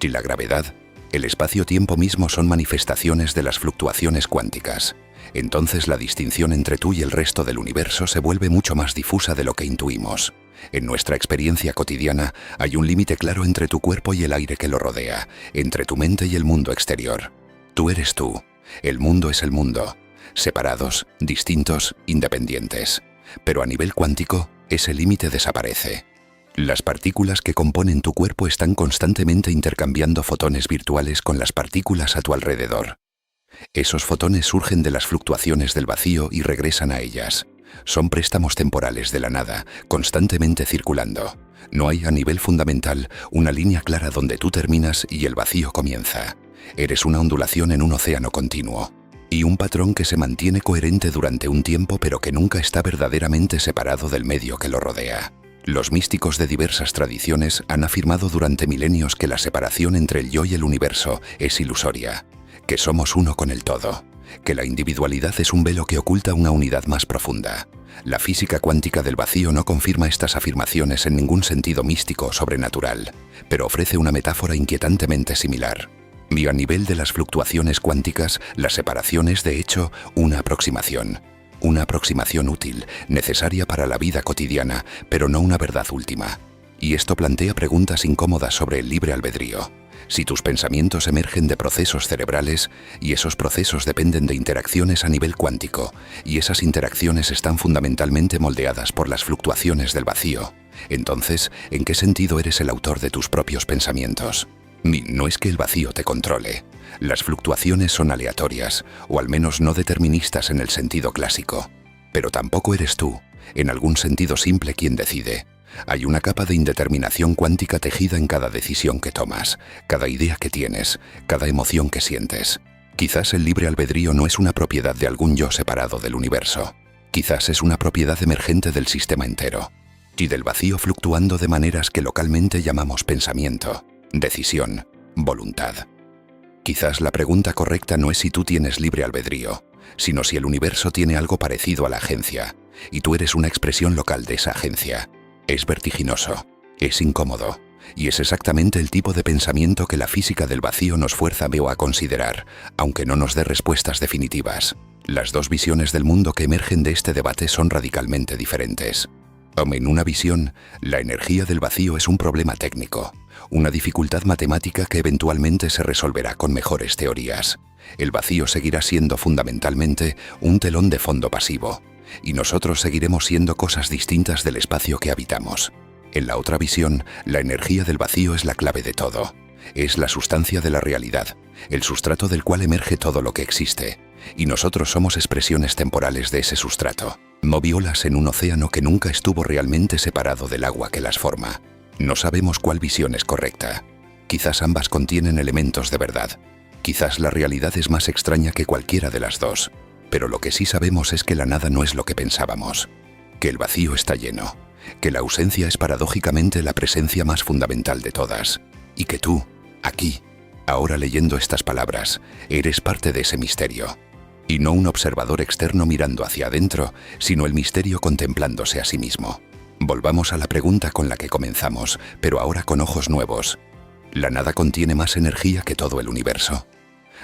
si la gravedad, el espacio-tiempo mismo son manifestaciones de las fluctuaciones cuánticas, entonces la distinción entre tú y el resto del universo se vuelve mucho más difusa de lo que intuimos. En nuestra experiencia cotidiana hay un límite claro entre tu cuerpo y el aire que lo rodea, entre tu mente y el mundo exterior. Tú eres tú, el mundo es el mundo, separados, distintos, independientes. Pero a nivel cuántico, ese límite desaparece. Las partículas que componen tu cuerpo están constantemente intercambiando fotones virtuales con las partículas a tu alrededor. Esos fotones surgen de las fluctuaciones del vacío y regresan a ellas. Son préstamos temporales de la nada, constantemente circulando. No hay a nivel fundamental una línea clara donde tú terminas y el vacío comienza. Eres una ondulación en un océano continuo. Y un patrón que se mantiene coherente durante un tiempo pero que nunca está verdaderamente separado del medio que lo rodea. Los místicos de diversas tradiciones han afirmado durante milenios que la separación entre el yo y el universo es ilusoria, que somos uno con el todo, que la individualidad es un velo que oculta una unidad más profunda. La física cuántica del vacío no confirma estas afirmaciones en ningún sentido místico o sobrenatural, pero ofrece una metáfora inquietantemente similar. Y a nivel de las fluctuaciones cuánticas, la separación es de hecho una aproximación útil, necesaria para la vida cotidiana, pero no una verdad última. Y esto plantea preguntas incómodas sobre el libre albedrío. Si tus pensamientos emergen de procesos cerebrales, y esos procesos dependen de interacciones a nivel cuántico, y esas interacciones están fundamentalmente moldeadas por las fluctuaciones del vacío, entonces, ¿en qué sentido eres el autor de tus propios pensamientos? No es que el vacío te controle. Las fluctuaciones son aleatorias, o al menos no deterministas en el sentido clásico. Pero tampoco eres tú, en algún sentido simple, quien decide. Hay una capa de indeterminación cuántica tejida en cada decisión que tomas, cada idea que tienes, cada emoción que sientes. Quizás el libre albedrío no es una propiedad de algún yo separado del universo. Quizás es una propiedad emergente del sistema entero. Y del vacío fluctuando de maneras que localmente llamamos pensamiento, decisión, voluntad. Quizás la pregunta correcta no es si tú tienes libre albedrío, sino si el universo tiene algo parecido a la agencia, y tú eres una expresión local de esa agencia. Es vertiginoso, es incómodo, y es exactamente el tipo de pensamiento que la física del vacío nos fuerza a considerar, aunque no nos dé respuestas definitivas. Las dos visiones del mundo que emergen de este debate son radicalmente diferentes. En una visión, la energía del vacío es un problema técnico, una dificultad matemática que eventualmente se resolverá con mejores teorías. El vacío seguirá siendo fundamentalmente un telón de fondo pasivo, y nosotros seguiremos siendo cosas distintas del espacio que habitamos. En la otra visión, la energía del vacío es la clave de todo. Es la sustancia de la realidad, el sustrato del cual emerge todo lo que existe, y nosotros somos expresiones temporales de ese sustrato. Moviolas en un océano que nunca estuvo realmente separado del agua que las forma. No sabemos cuál visión es correcta. Quizás ambas contienen elementos de verdad. Quizás la realidad es más extraña que cualquiera de las dos. Pero lo que sí sabemos es que la nada no es lo que pensábamos. Que el vacío está lleno. Que la ausencia es paradójicamente la presencia más fundamental de todas. Y que tú, aquí, ahora leyendo estas palabras, eres parte de ese misterio. Y no un observador externo mirando hacia adentro, sino el misterio contemplándose a sí mismo. Volvamos a la pregunta con la que comenzamos, pero ahora con ojos nuevos. ¿La nada contiene más energía que todo el universo?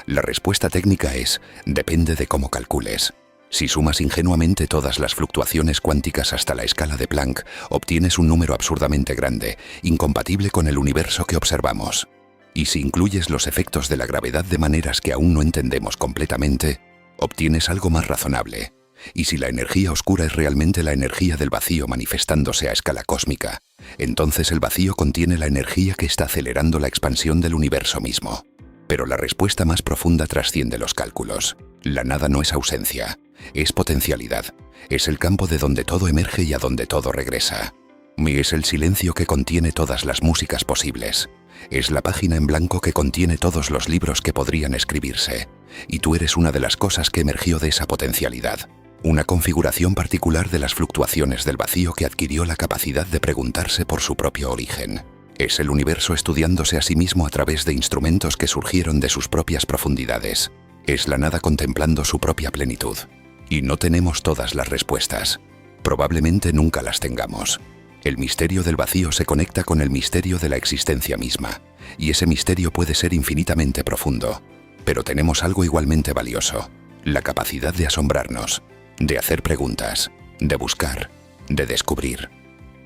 La respuesta técnica es, depende de cómo calcules. Si sumas ingenuamente todas las fluctuaciones cuánticas hasta la escala de Planck, obtienes un número absurdamente grande, incompatible con el universo que observamos. Y si incluyes los efectos de la gravedad de maneras que aún no entendemos completamente, obtienes algo más razonable. Y si la energía oscura es realmente la energía del vacío manifestándose a escala cósmica, entonces el vacío contiene la energía que está acelerando la expansión del universo mismo. Pero la respuesta más profunda trasciende los cálculos. La nada no es ausencia, es potencialidad. Es el campo de donde todo emerge y a donde todo regresa. Mi es el silencio que contiene todas las músicas posibles. Es la página en blanco que contiene todos los libros que podrían escribirse. Y tú eres una de las cosas que emergió de esa potencialidad. Una configuración particular de las fluctuaciones del vacío que adquirió la capacidad de preguntarse por su propio origen. Es el universo estudiándose a sí mismo a través de instrumentos que surgieron de sus propias profundidades. Es la nada contemplando su propia plenitud. Y no tenemos todas las respuestas. Probablemente nunca las tengamos. El misterio del vacío se conecta con el misterio de la existencia misma, y ese misterio puede ser infinitamente profundo. Pero tenemos algo igualmente valioso: la capacidad de asombrarnos, de hacer preguntas, de buscar, de descubrir.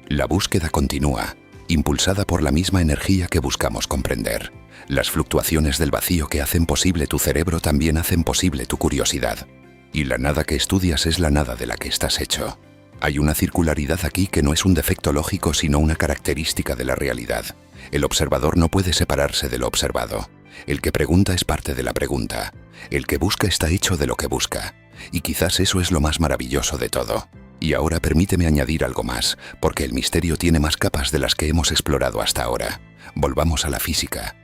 La búsqueda continúa, impulsada por la misma energía que buscamos comprender. Las fluctuaciones del vacío que hacen posible tu cerebro también hacen posible tu curiosidad. Y la nada que estudias es la nada de la que estás hecho. Hay una circularidad aquí que no es un defecto lógico sino una característica de la realidad. El observador no puede separarse de lo observado. El que pregunta es parte de la pregunta. El que busca está hecho de lo que busca. Y quizás eso es lo más maravilloso de todo. Y ahora permíteme añadir algo más, porque el misterio tiene más capas de las que hemos explorado hasta ahora. Volvamos a la física,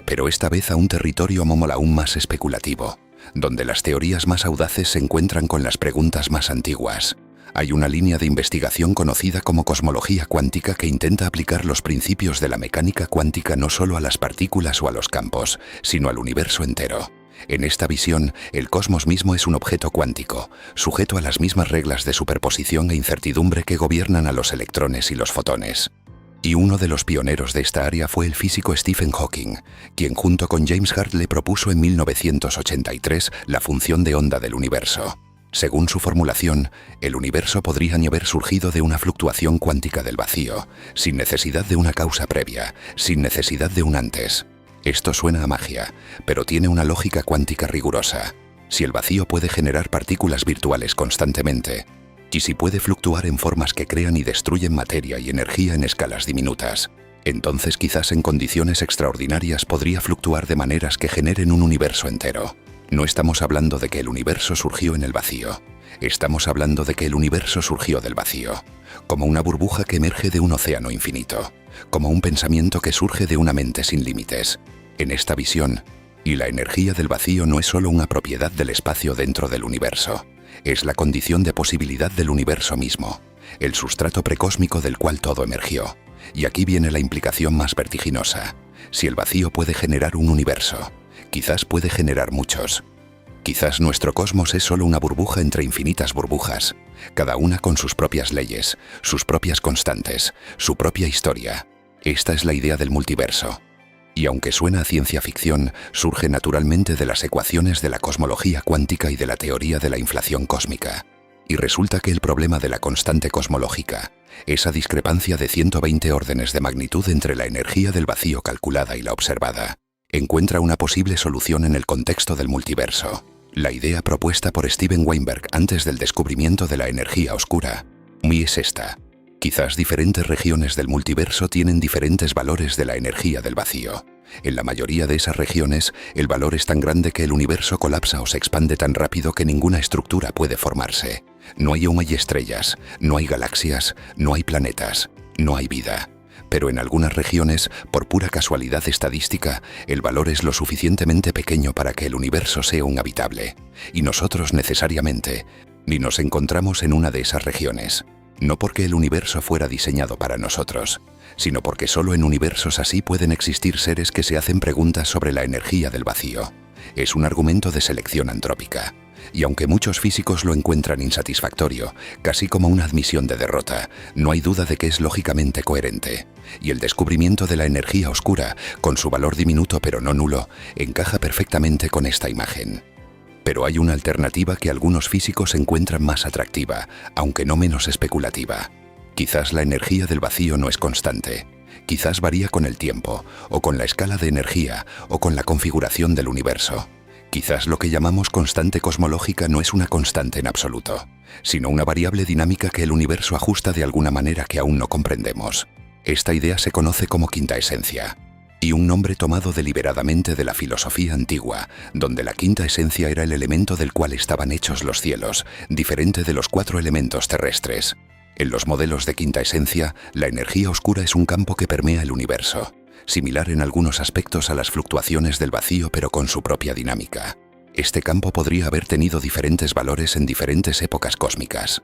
pero esta vez a un territorio aún más especulativo, donde las teorías más audaces se encuentran con las preguntas más antiguas. Hay una línea de investigación conocida como cosmología cuántica que intenta aplicar los principios de la mecánica cuántica no solo a las partículas o a los campos, sino al universo entero. En esta visión, el cosmos mismo es un objeto cuántico, sujeto a las mismas reglas de superposición e incertidumbre que gobiernan a los electrones y los fotones. Y uno de los pioneros de esta área fue el físico Stephen Hawking, quien junto con James Hartley propuso en 1983 la función de onda del universo. Según su formulación, el universo podría ni haber surgido de una fluctuación cuántica del vacío, sin necesidad de una causa previa, sin necesidad de un antes. Esto suena a magia, pero tiene una lógica cuántica rigurosa. Si el vacío puede generar partículas virtuales constantemente, y si puede fluctuar en formas que crean y destruyen materia y energía en escalas diminutas, entonces quizás en condiciones extraordinarias podría fluctuar de maneras que generen un universo entero. No estamos hablando de que el universo surgió en el vacío. Estamos hablando de que el universo surgió del vacío, como una burbuja que emerge de un océano infinito, como un pensamiento que surge de una mente sin límites. En esta visión, y la energía del vacío no es solo una propiedad del espacio dentro del universo, es la condición de posibilidad del universo mismo, el sustrato precósmico del cual todo emergió. Y aquí viene la implicación más vertiginosa. Si el vacío puede generar un universo, quizás puede generar muchos. Quizás nuestro cosmos es solo una burbuja entre infinitas burbujas, cada una con sus propias leyes, sus propias constantes, su propia historia. Esta es la idea del multiverso. Y aunque suena a ciencia ficción, surge naturalmente de las ecuaciones de la cosmología cuántica y de la teoría de la inflación cósmica. Y resulta que el problema de la constante cosmológica, esa discrepancia de 120 órdenes de magnitud entre la energía del vacío calculada y la observada, encuentra una posible solución en el contexto del multiverso. La idea propuesta por Steven Weinberg antes del descubrimiento de la energía oscura es esta. Quizás diferentes regiones del multiverso tienen diferentes valores de la energía del vacío. En la mayoría de esas regiones, el valor es tan grande que el universo colapsa o se expande tan rápido que ninguna estructura puede formarse. No hay estrellas, no hay galaxias, no hay planetas, no hay vida. Pero en algunas regiones, por pura casualidad estadística, el valor es lo suficientemente pequeño para que el universo sea un habitable. Y nosotros necesariamente ni nos encontramos en una de esas regiones. No porque el universo fuera diseñado para nosotros, sino porque solo en universos así pueden existir seres que se hacen preguntas sobre la energía del vacío. Es un argumento de selección antrópica. Y aunque muchos físicos lo encuentran insatisfactorio, casi como una admisión de derrota, no hay duda de que es lógicamente coherente. Y el descubrimiento de la energía oscura, con su valor diminuto pero no nulo, encaja perfectamente con esta imagen. Pero hay una alternativa que algunos físicos encuentran más atractiva, aunque no menos especulativa. Quizás la energía del vacío no es constante. Quizás varía con el tiempo, o con la escala de energía, o con la configuración del universo. Quizás lo que llamamos constante cosmológica no es una constante en absoluto, sino una variable dinámica que el universo ajusta de alguna manera que aún no comprendemos. Esta idea se conoce como quinta esencia, y un nombre tomado deliberadamente de la filosofía antigua, donde la quinta esencia era el elemento del cual estaban hechos los cielos, diferente de los 4 elementos terrestres. En los modelos de quinta esencia, la energía oscura es un campo que permea el universo, similar en algunos aspectos a las fluctuaciones del vacío pero con su propia dinámica. Este campo podría haber tenido diferentes valores en diferentes épocas cósmicas.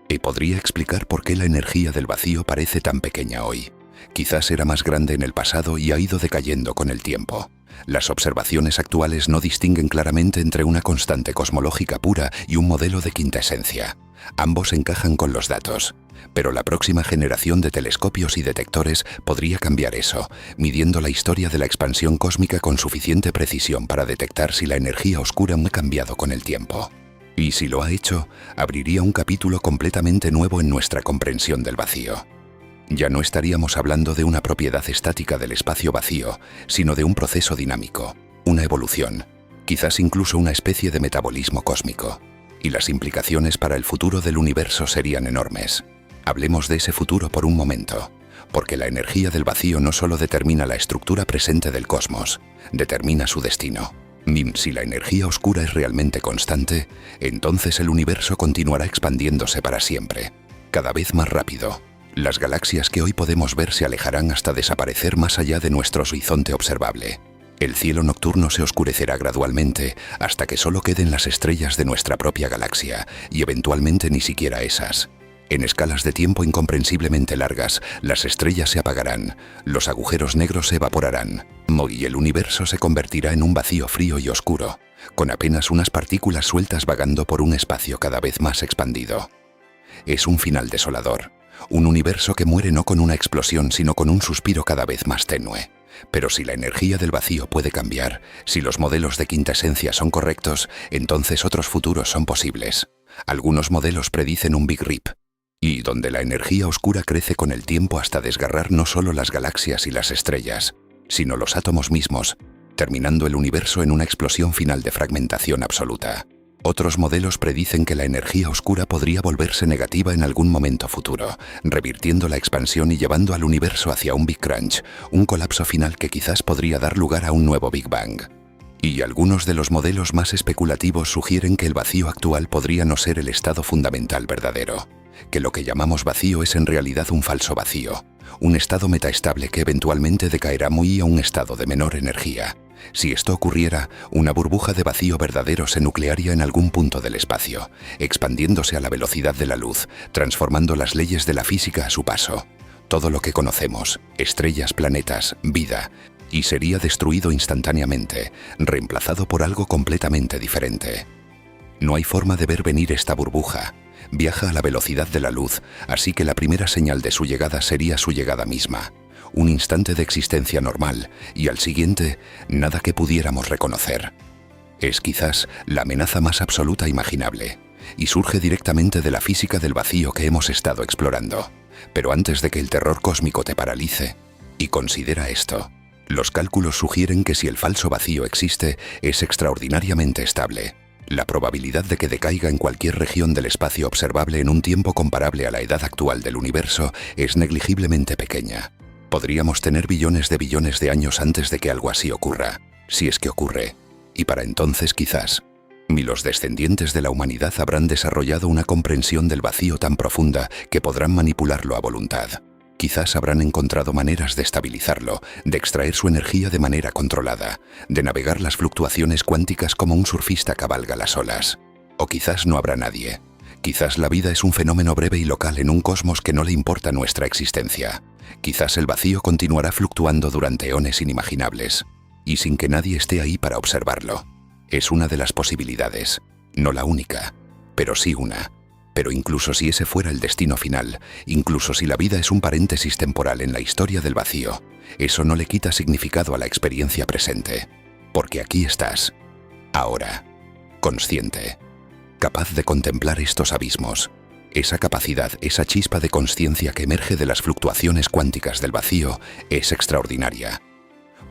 Y podría explicar por qué la energía del vacío parece tan pequeña hoy. Quizás era más grande en el pasado y ha ido decayendo con el tiempo. Las observaciones actuales no distinguen claramente entre una constante cosmológica pura y un modelo de quinta esencia. Ambos encajan con los datos, pero la próxima generación de telescopios y detectores podría cambiar eso, midiendo la historia de la expansión cósmica con suficiente precisión para detectar si la energía oscura ha cambiado con el tiempo. Y si lo ha hecho, abriría un capítulo completamente nuevo en nuestra comprensión del vacío. Ya no estaríamos hablando de una propiedad estática del espacio vacío, sino de un proceso dinámico, una evolución, quizás incluso una especie de metabolismo cósmico. Y las implicaciones para el futuro del universo serían enormes. Hablemos de ese futuro por un momento, porque la energía del vacío no solo determina la estructura presente del cosmos, determina su destino. Si la energía oscura es realmente constante, entonces el universo continuará expandiéndose para siempre, cada vez más rápido. Las galaxias que hoy podemos ver se alejarán hasta desaparecer más allá de nuestro horizonte observable. El cielo nocturno se oscurecerá gradualmente hasta que solo queden las estrellas de nuestra propia galaxia, y eventualmente ni siquiera esas. En escalas de tiempo incomprensiblemente largas, las estrellas se apagarán, los agujeros negros se evaporarán, y el universo se convertirá en un vacío frío y oscuro, con apenas unas partículas sueltas vagando por un espacio cada vez más expandido. Es un final desolador, un universo que muere no con una explosión sino con un suspiro cada vez más tenue. Pero si la energía del vacío puede cambiar, si los modelos de quinta esencia son correctos, entonces otros futuros son posibles. Algunos modelos predicen un Big Rip, y donde la energía oscura crece con el tiempo hasta desgarrar no solo las galaxias y las estrellas, sino los átomos mismos, terminando el universo en una explosión final de fragmentación absoluta. Otros modelos predicen que la energía oscura podría volverse negativa en algún momento futuro, revirtiendo la expansión y llevando al universo hacia un Big Crunch, un colapso final que quizás podría dar lugar a un nuevo Big Bang. Y algunos de los modelos más especulativos sugieren que el vacío actual podría no ser el estado fundamental verdadero, que lo que llamamos vacío es en realidad un falso vacío, un estado metaestable que eventualmente decaerá muy a un estado de menor energía. Si esto ocurriera, una burbuja de vacío verdadero se nuclearía en algún punto del espacio, expandiéndose a la velocidad de la luz, transformando las leyes de la física a su paso. Todo lo que conocemos, estrellas, planetas, vida, y sería destruido instantáneamente, reemplazado por algo completamente diferente. No hay forma de ver venir esta burbuja. Viaja a la velocidad de la luz, así que la primera señal de su llegada sería su llegada misma. Un instante de existencia normal, y al siguiente, nada que pudiéramos reconocer. Es quizás la amenaza más absoluta imaginable, y surge directamente de la física del vacío que hemos estado explorando. Pero antes de que el terror cósmico te paralice, y considera esto, los cálculos sugieren que si el falso vacío existe, es extraordinariamente estable. La probabilidad de que decaiga en cualquier región del espacio observable en un tiempo comparable a la edad actual del universo es negligiblemente pequeña. Podríamos tener billones de años antes de que algo así ocurra, si es que ocurre, y para entonces quizás, los descendientes de la humanidad habrán desarrollado una comprensión del vacío tan profunda que podrán manipularlo a voluntad. Quizás habrán encontrado maneras de estabilizarlo, de extraer su energía de manera controlada, de navegar las fluctuaciones cuánticas como un surfista cabalga las olas. O quizás no habrá nadie. Quizás la vida es un fenómeno breve y local en un cosmos que no le importa nuestra existencia. Quizás el vacío continuará fluctuando durante eones inimaginables, y sin que nadie esté ahí para observarlo. Es una de las posibilidades, no la única, pero sí una. Pero incluso si ese fuera el destino final, incluso si la vida es un paréntesis temporal en la historia del vacío, eso no le quita significado a la experiencia presente. Porque aquí estás, ahora, consciente, capaz de contemplar estos abismos, Esa capacidad, esa chispa de consciencia que emerge de las fluctuaciones cuánticas del vacío es extraordinaria.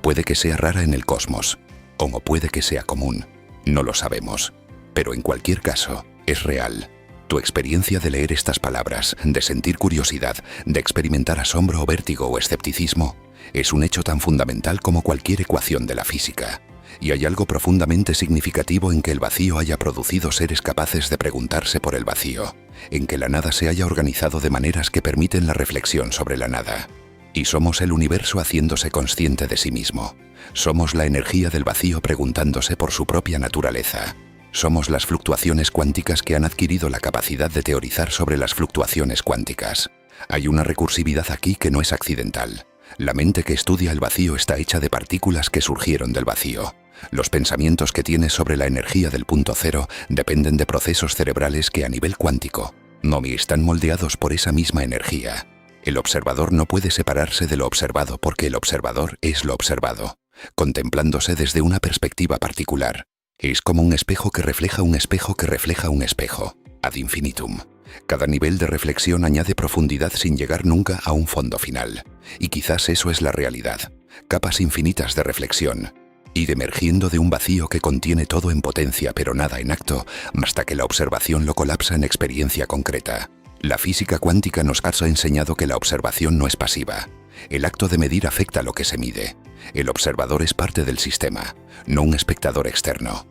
Puede que sea rara en el cosmos, o no puede que sea común, no lo sabemos, pero en cualquier caso, es real. Tu experiencia de leer estas palabras, de sentir curiosidad, de experimentar asombro o vértigo o escepticismo, es un hecho tan fundamental como cualquier ecuación de la física. Y hay algo profundamente significativo en que el vacío haya producido seres capaces de preguntarse por el vacío, en que la nada se haya organizado de maneras que permiten la reflexión sobre la nada. Y somos el universo haciéndose consciente de sí mismo. Somos la energía del vacío preguntándose por su propia naturaleza. Somos las fluctuaciones cuánticas que han adquirido la capacidad de teorizar sobre las fluctuaciones cuánticas. Hay una recursividad aquí que no es accidental. La mente que estudia el vacío está hecha de partículas que surgieron del vacío. Los pensamientos que tienes sobre la energía del punto cero dependen de procesos cerebrales que a nivel cuántico no están moldeados por esa misma energía. El observador no puede separarse de lo observado porque el observador es lo observado, contemplándose desde una perspectiva particular. Es como un espejo que refleja un espejo que refleja un espejo, ad infinitum. Cada nivel de reflexión añade profundidad sin llegar nunca a un fondo final. Y quizás eso es la realidad, capas infinitas de reflexión, ir emergiendo de un vacío que contiene todo en potencia pero nada en acto, hasta que la observación lo colapsa en experiencia concreta. La física cuántica nos ha enseñado que la observación no es pasiva. El acto de medir afecta lo que se mide. El observador es parte del sistema, no un espectador externo.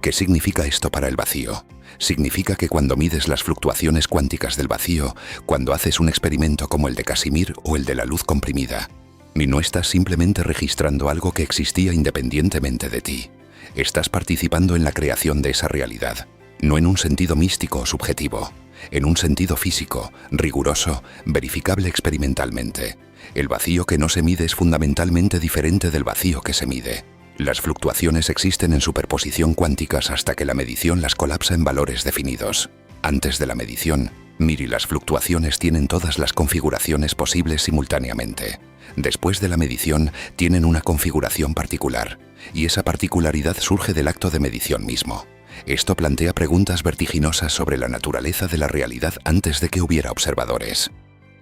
¿Qué significa esto para el vacío? Significa que cuando mides las fluctuaciones cuánticas del vacío, cuando haces un experimento como el de Casimir o el de la luz comprimida, no estás simplemente registrando algo que existía independientemente de ti. Estás participando en la creación de esa realidad, no en un sentido místico o subjetivo, en un sentido físico, riguroso, verificable experimentalmente. El vacío que no se mide es fundamentalmente diferente del vacío que se mide. Las fluctuaciones existen en superposición cuánticas hasta que la medición las colapsa en valores definidos. Antes de la medición, Mir y las fluctuaciones tienen todas las configuraciones posibles simultáneamente. Después de la medición, tienen una configuración particular, y esa particularidad surge del acto de medición mismo. Esto plantea preguntas vertiginosas sobre la naturaleza de la realidad antes de que hubiera observadores.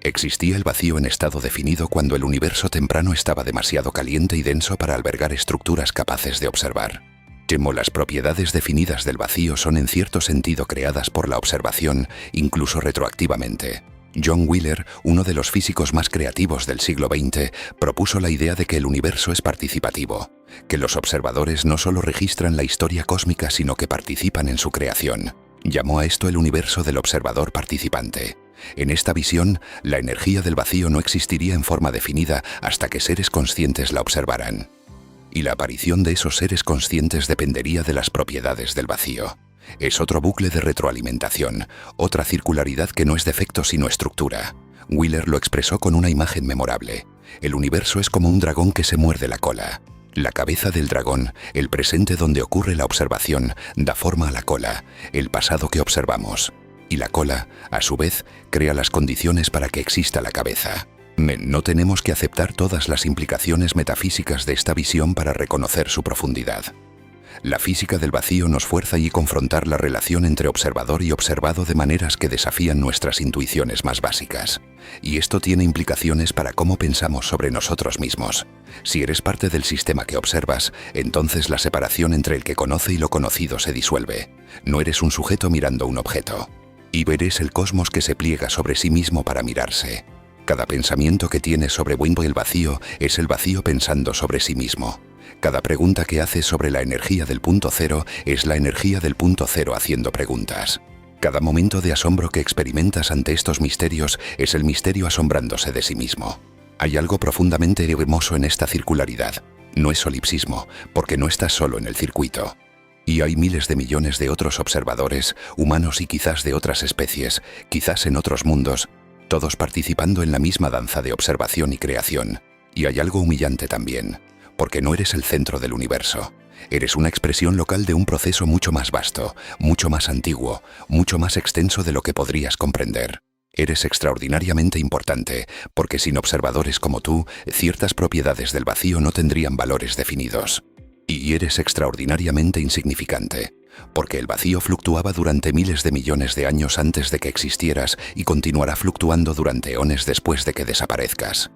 ¿Existía el vacío en estado definido cuando el universo temprano estaba demasiado caliente y denso para albergar estructuras capaces de observar? Temo las propiedades definidas del vacío son en cierto sentido creadas por la observación, incluso retroactivamente. John Wheeler, uno de los físicos más creativos del siglo XX, propuso la idea de que el universo es participativo, que los observadores no solo registran la historia cósmica sino que participan en su creación. Llamó a esto el universo del observador participante. En esta visión, la energía del vacío no existiría en forma definida hasta que seres conscientes la observaran. Y la aparición de esos seres conscientes dependería de las propiedades del vacío. Es otro bucle de retroalimentación, otra circularidad que no es defecto sino estructura. Wheeler lo expresó con una imagen memorable. El universo es como un dragón que se muerde la cola. La cabeza del dragón, el presente donde ocurre la observación, da forma a la cola, el pasado que observamos. Y la cola, a su vez, crea las condiciones para que exista la cabeza. No tenemos que aceptar todas las implicaciones metafísicas de esta visión para reconocer su profundidad. La física del vacío nos fuerza a confrontar la relación entre observador y observado de maneras que desafían nuestras intuiciones más básicas. Y esto tiene implicaciones para cómo pensamos sobre nosotros mismos. Si eres parte del sistema que observas, entonces la separación entre el que conoce y lo conocido se disuelve. No eres un sujeto mirando un objeto. Y eres el cosmos que se pliega sobre sí mismo para mirarse. Cada pensamiento que tienes sobre el vacío es el vacío pensando sobre sí mismo. Cada pregunta que haces sobre la energía del punto cero es la energía del punto cero haciendo preguntas. Cada momento de asombro que experimentas ante estos misterios es el misterio asombrándose de sí mismo. Hay algo profundamente hermoso en esta circularidad. No es solipsismo, porque no estás solo en el circuito. Y hay miles de millones de otros observadores, humanos y quizás de otras especies, quizás en otros mundos, todos participando en la misma danza de observación y creación. Y hay algo humillante también, porque no eres el centro del universo. Eres una expresión local de un proceso mucho más vasto, mucho más antiguo, mucho más extenso de lo que podrías comprender. Eres extraordinariamente importante, porque sin observadores como tú, ciertas propiedades del vacío no tendrían valores definidos. Y eres extraordinariamente insignificante, Porque el vacío fluctuaba durante miles de millones de años antes de que existieras y continuará fluctuando durante eones después de que desaparezcas.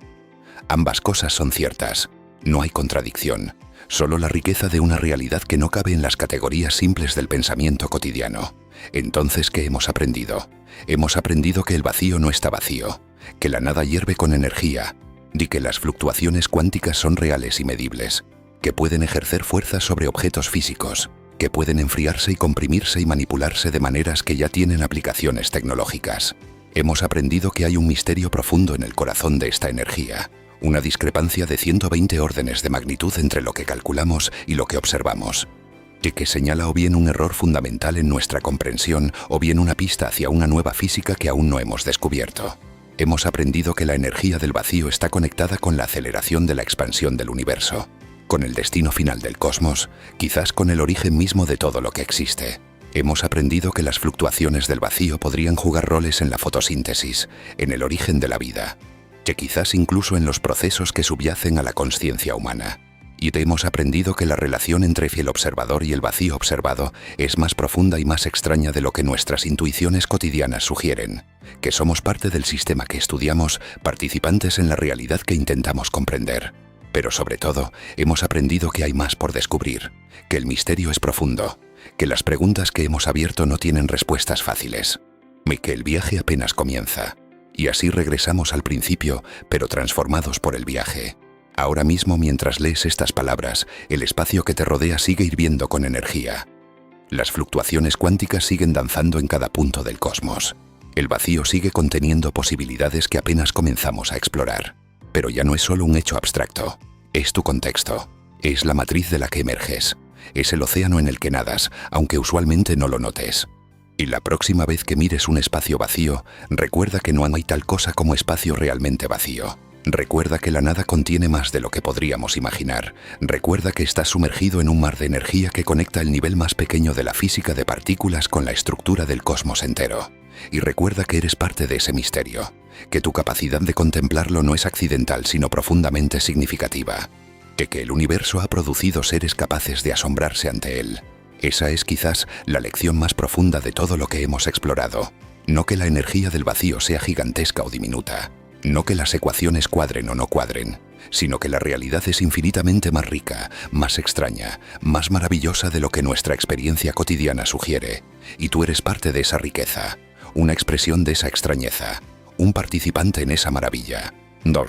Ambas cosas son ciertas. No hay contradicción. Solo la riqueza de una realidad que no cabe en las categorías simples del pensamiento cotidiano. Entonces, ¿qué hemos aprendido? Hemos aprendido que el vacío no está vacío, que la nada hierve con energía, y que las fluctuaciones cuánticas son reales y medibles, que pueden ejercer fuerza sobre objetos físicos, que pueden enfriarse y comprimirse y manipularse de maneras que ya tienen aplicaciones tecnológicas. Hemos aprendido que hay un misterio profundo en el corazón de esta energía, una discrepancia de 120 órdenes de magnitud entre lo que calculamos y lo que observamos, y que señala o bien un error fundamental en nuestra comprensión o bien una pista hacia una nueva física que aún no hemos descubierto. Hemos aprendido que la energía del vacío está conectada con la aceleración de la expansión del universo, con el destino final del cosmos, quizás con el origen mismo de todo lo que existe. Hemos aprendido que las fluctuaciones del vacío podrían jugar roles en la fotosíntesis, en el origen de la vida, que quizás incluso en los procesos que subyacen a la consciencia humana. Y hemos aprendido que la relación entre el observador y el vacío observado es más profunda y más extraña de lo que nuestras intuiciones cotidianas sugieren, que somos parte del sistema que estudiamos, participantes en la realidad que intentamos comprender. Pero sobre todo, hemos aprendido que hay más por descubrir, que el misterio es profundo, que las preguntas que hemos abierto no tienen respuestas fáciles, y que el viaje apenas comienza. Y así regresamos al principio, pero transformados por el viaje. Ahora mismo, mientras lees estas palabras, el espacio que te rodea sigue hirviendo con energía. Las fluctuaciones cuánticas siguen danzando en cada punto del cosmos. El vacío sigue conteniendo posibilidades que apenas comenzamos a explorar. Pero ya no es solo un hecho abstracto. Es tu contexto. Es la matriz de la que emerges. Es el océano en el que nadas, aunque usualmente no lo notes. Y la próxima vez que mires un espacio vacío, recuerda que no hay tal cosa como espacio realmente vacío. Recuerda que la nada contiene más de lo que podríamos imaginar. Recuerda que estás sumergido en un mar de energía que conecta el nivel más pequeño de la física de partículas con la estructura del cosmos entero. Y recuerda que eres parte de ese misterio, que tu capacidad de contemplarlo no es accidental sino profundamente significativa, que el universo ha producido seres capaces de asombrarse ante él. Esa es quizás la lección más profunda de todo lo que hemos explorado. No que la energía del vacío sea gigantesca o diminuta, no que las ecuaciones cuadren o no cuadren, sino que la realidad es infinitamente más rica, más extraña, más maravillosa de lo que nuestra experiencia cotidiana sugiere. Y tú eres parte de esa riqueza, una expresión de esa extrañeza, un participante en esa maravilla.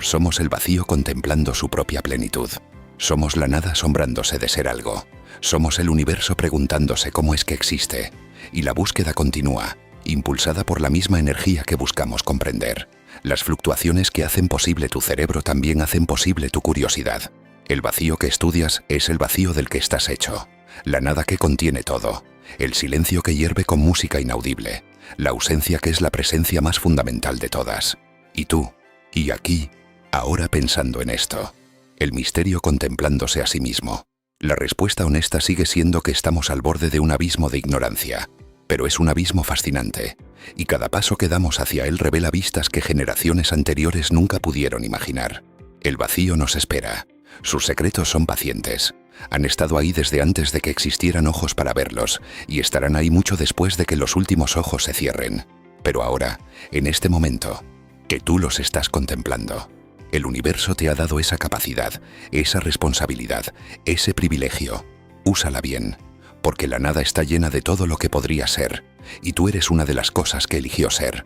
Somos el vacío contemplando su propia plenitud. Somos la nada asombrándose de ser algo. Somos el universo preguntándose cómo es que existe. Y la búsqueda continúa, impulsada por la misma energía que buscamos comprender. Las fluctuaciones que hacen posible tu cerebro también hacen posible tu curiosidad. El vacío que estudias es el vacío del que estás hecho. La nada que contiene todo. El silencio que hierve con música inaudible. La ausencia que es la presencia más fundamental de todas. Y tú, y aquí, ahora pensando en esto. El misterio contemplándose a sí mismo. La respuesta honesta sigue siendo que estamos al borde de un abismo de ignorancia. Pero es un abismo fascinante, y cada paso que damos hacia él revela vistas que generaciones anteriores nunca pudieron imaginar. El vacío nos espera. Sus secretos son pacientes. Han estado ahí desde antes de que existieran ojos para verlos, y estarán ahí mucho después de que los últimos ojos se cierren. Pero ahora, en este momento, que tú los estás contemplando, el universo te ha dado esa capacidad, esa responsabilidad, ese privilegio. Úsala bien, porque la nada está llena de todo lo que podría ser, y tú eres una de las cosas que eligió ser.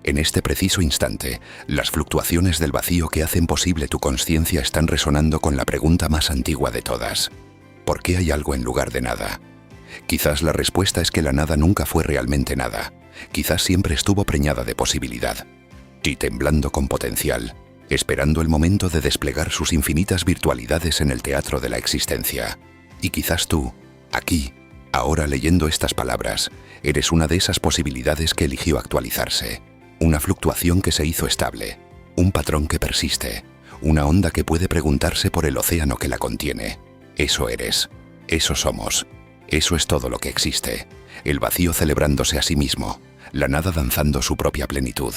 En este preciso instante, las fluctuaciones del vacío que hacen posible tu consciencia están resonando con la pregunta más antigua de todas. ¿Por qué hay algo en lugar de nada? Quizás la respuesta es que la nada nunca fue realmente nada. Quizás siempre estuvo preñada de posibilidad, y temblando con potencial, esperando el momento de desplegar sus infinitas virtualidades en el teatro de la existencia. Y quizás tú, aquí, ahora leyendo estas palabras, eres una de esas posibilidades que eligió actualizarse. Una fluctuación que se hizo estable, un patrón que persiste, una onda que puede preguntarse por el océano que la contiene. Eso eres, eso somos, eso es todo lo que existe. El vacío celebrándose a sí mismo, la nada danzando su propia plenitud,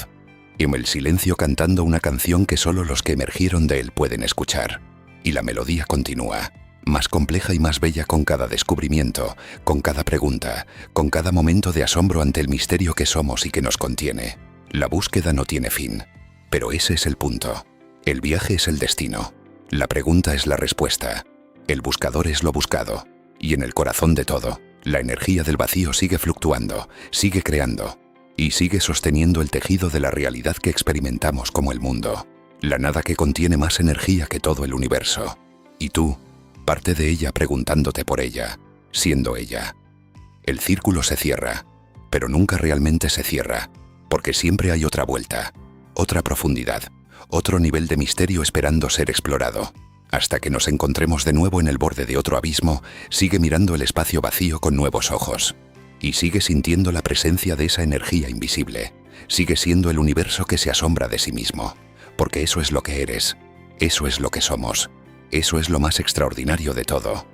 y el silencio cantando una canción que solo los que emergieron de él pueden escuchar. Y la melodía continúa. más compleja y más bella con cada descubrimiento, con cada pregunta, con cada momento de asombro ante el misterio que somos y que nos contiene. La búsqueda no tiene fin, pero ese es el punto. El viaje es el destino. La pregunta es la respuesta. El buscador es lo buscado. Y en el corazón de todo, la energía del vacío sigue fluctuando, sigue creando y sigue sosteniendo el tejido de la realidad que experimentamos como el mundo. La nada que contiene más energía que todo el universo. Y tú, parte de ella preguntándote por ella, siendo ella. El círculo se cierra, pero nunca realmente se cierra, porque siempre hay otra vuelta, otra profundidad, otro nivel de misterio esperando ser explorado. Hasta que nos encontremos de nuevo en el borde de otro abismo, sigue mirando el espacio vacío con nuevos ojos. Y sigue sintiendo la presencia de esa energía invisible. Sigue siendo el universo que se asombra de sí mismo. Porque eso es lo que eres. Eso es lo que somos. Eso es lo más extraordinario de todo.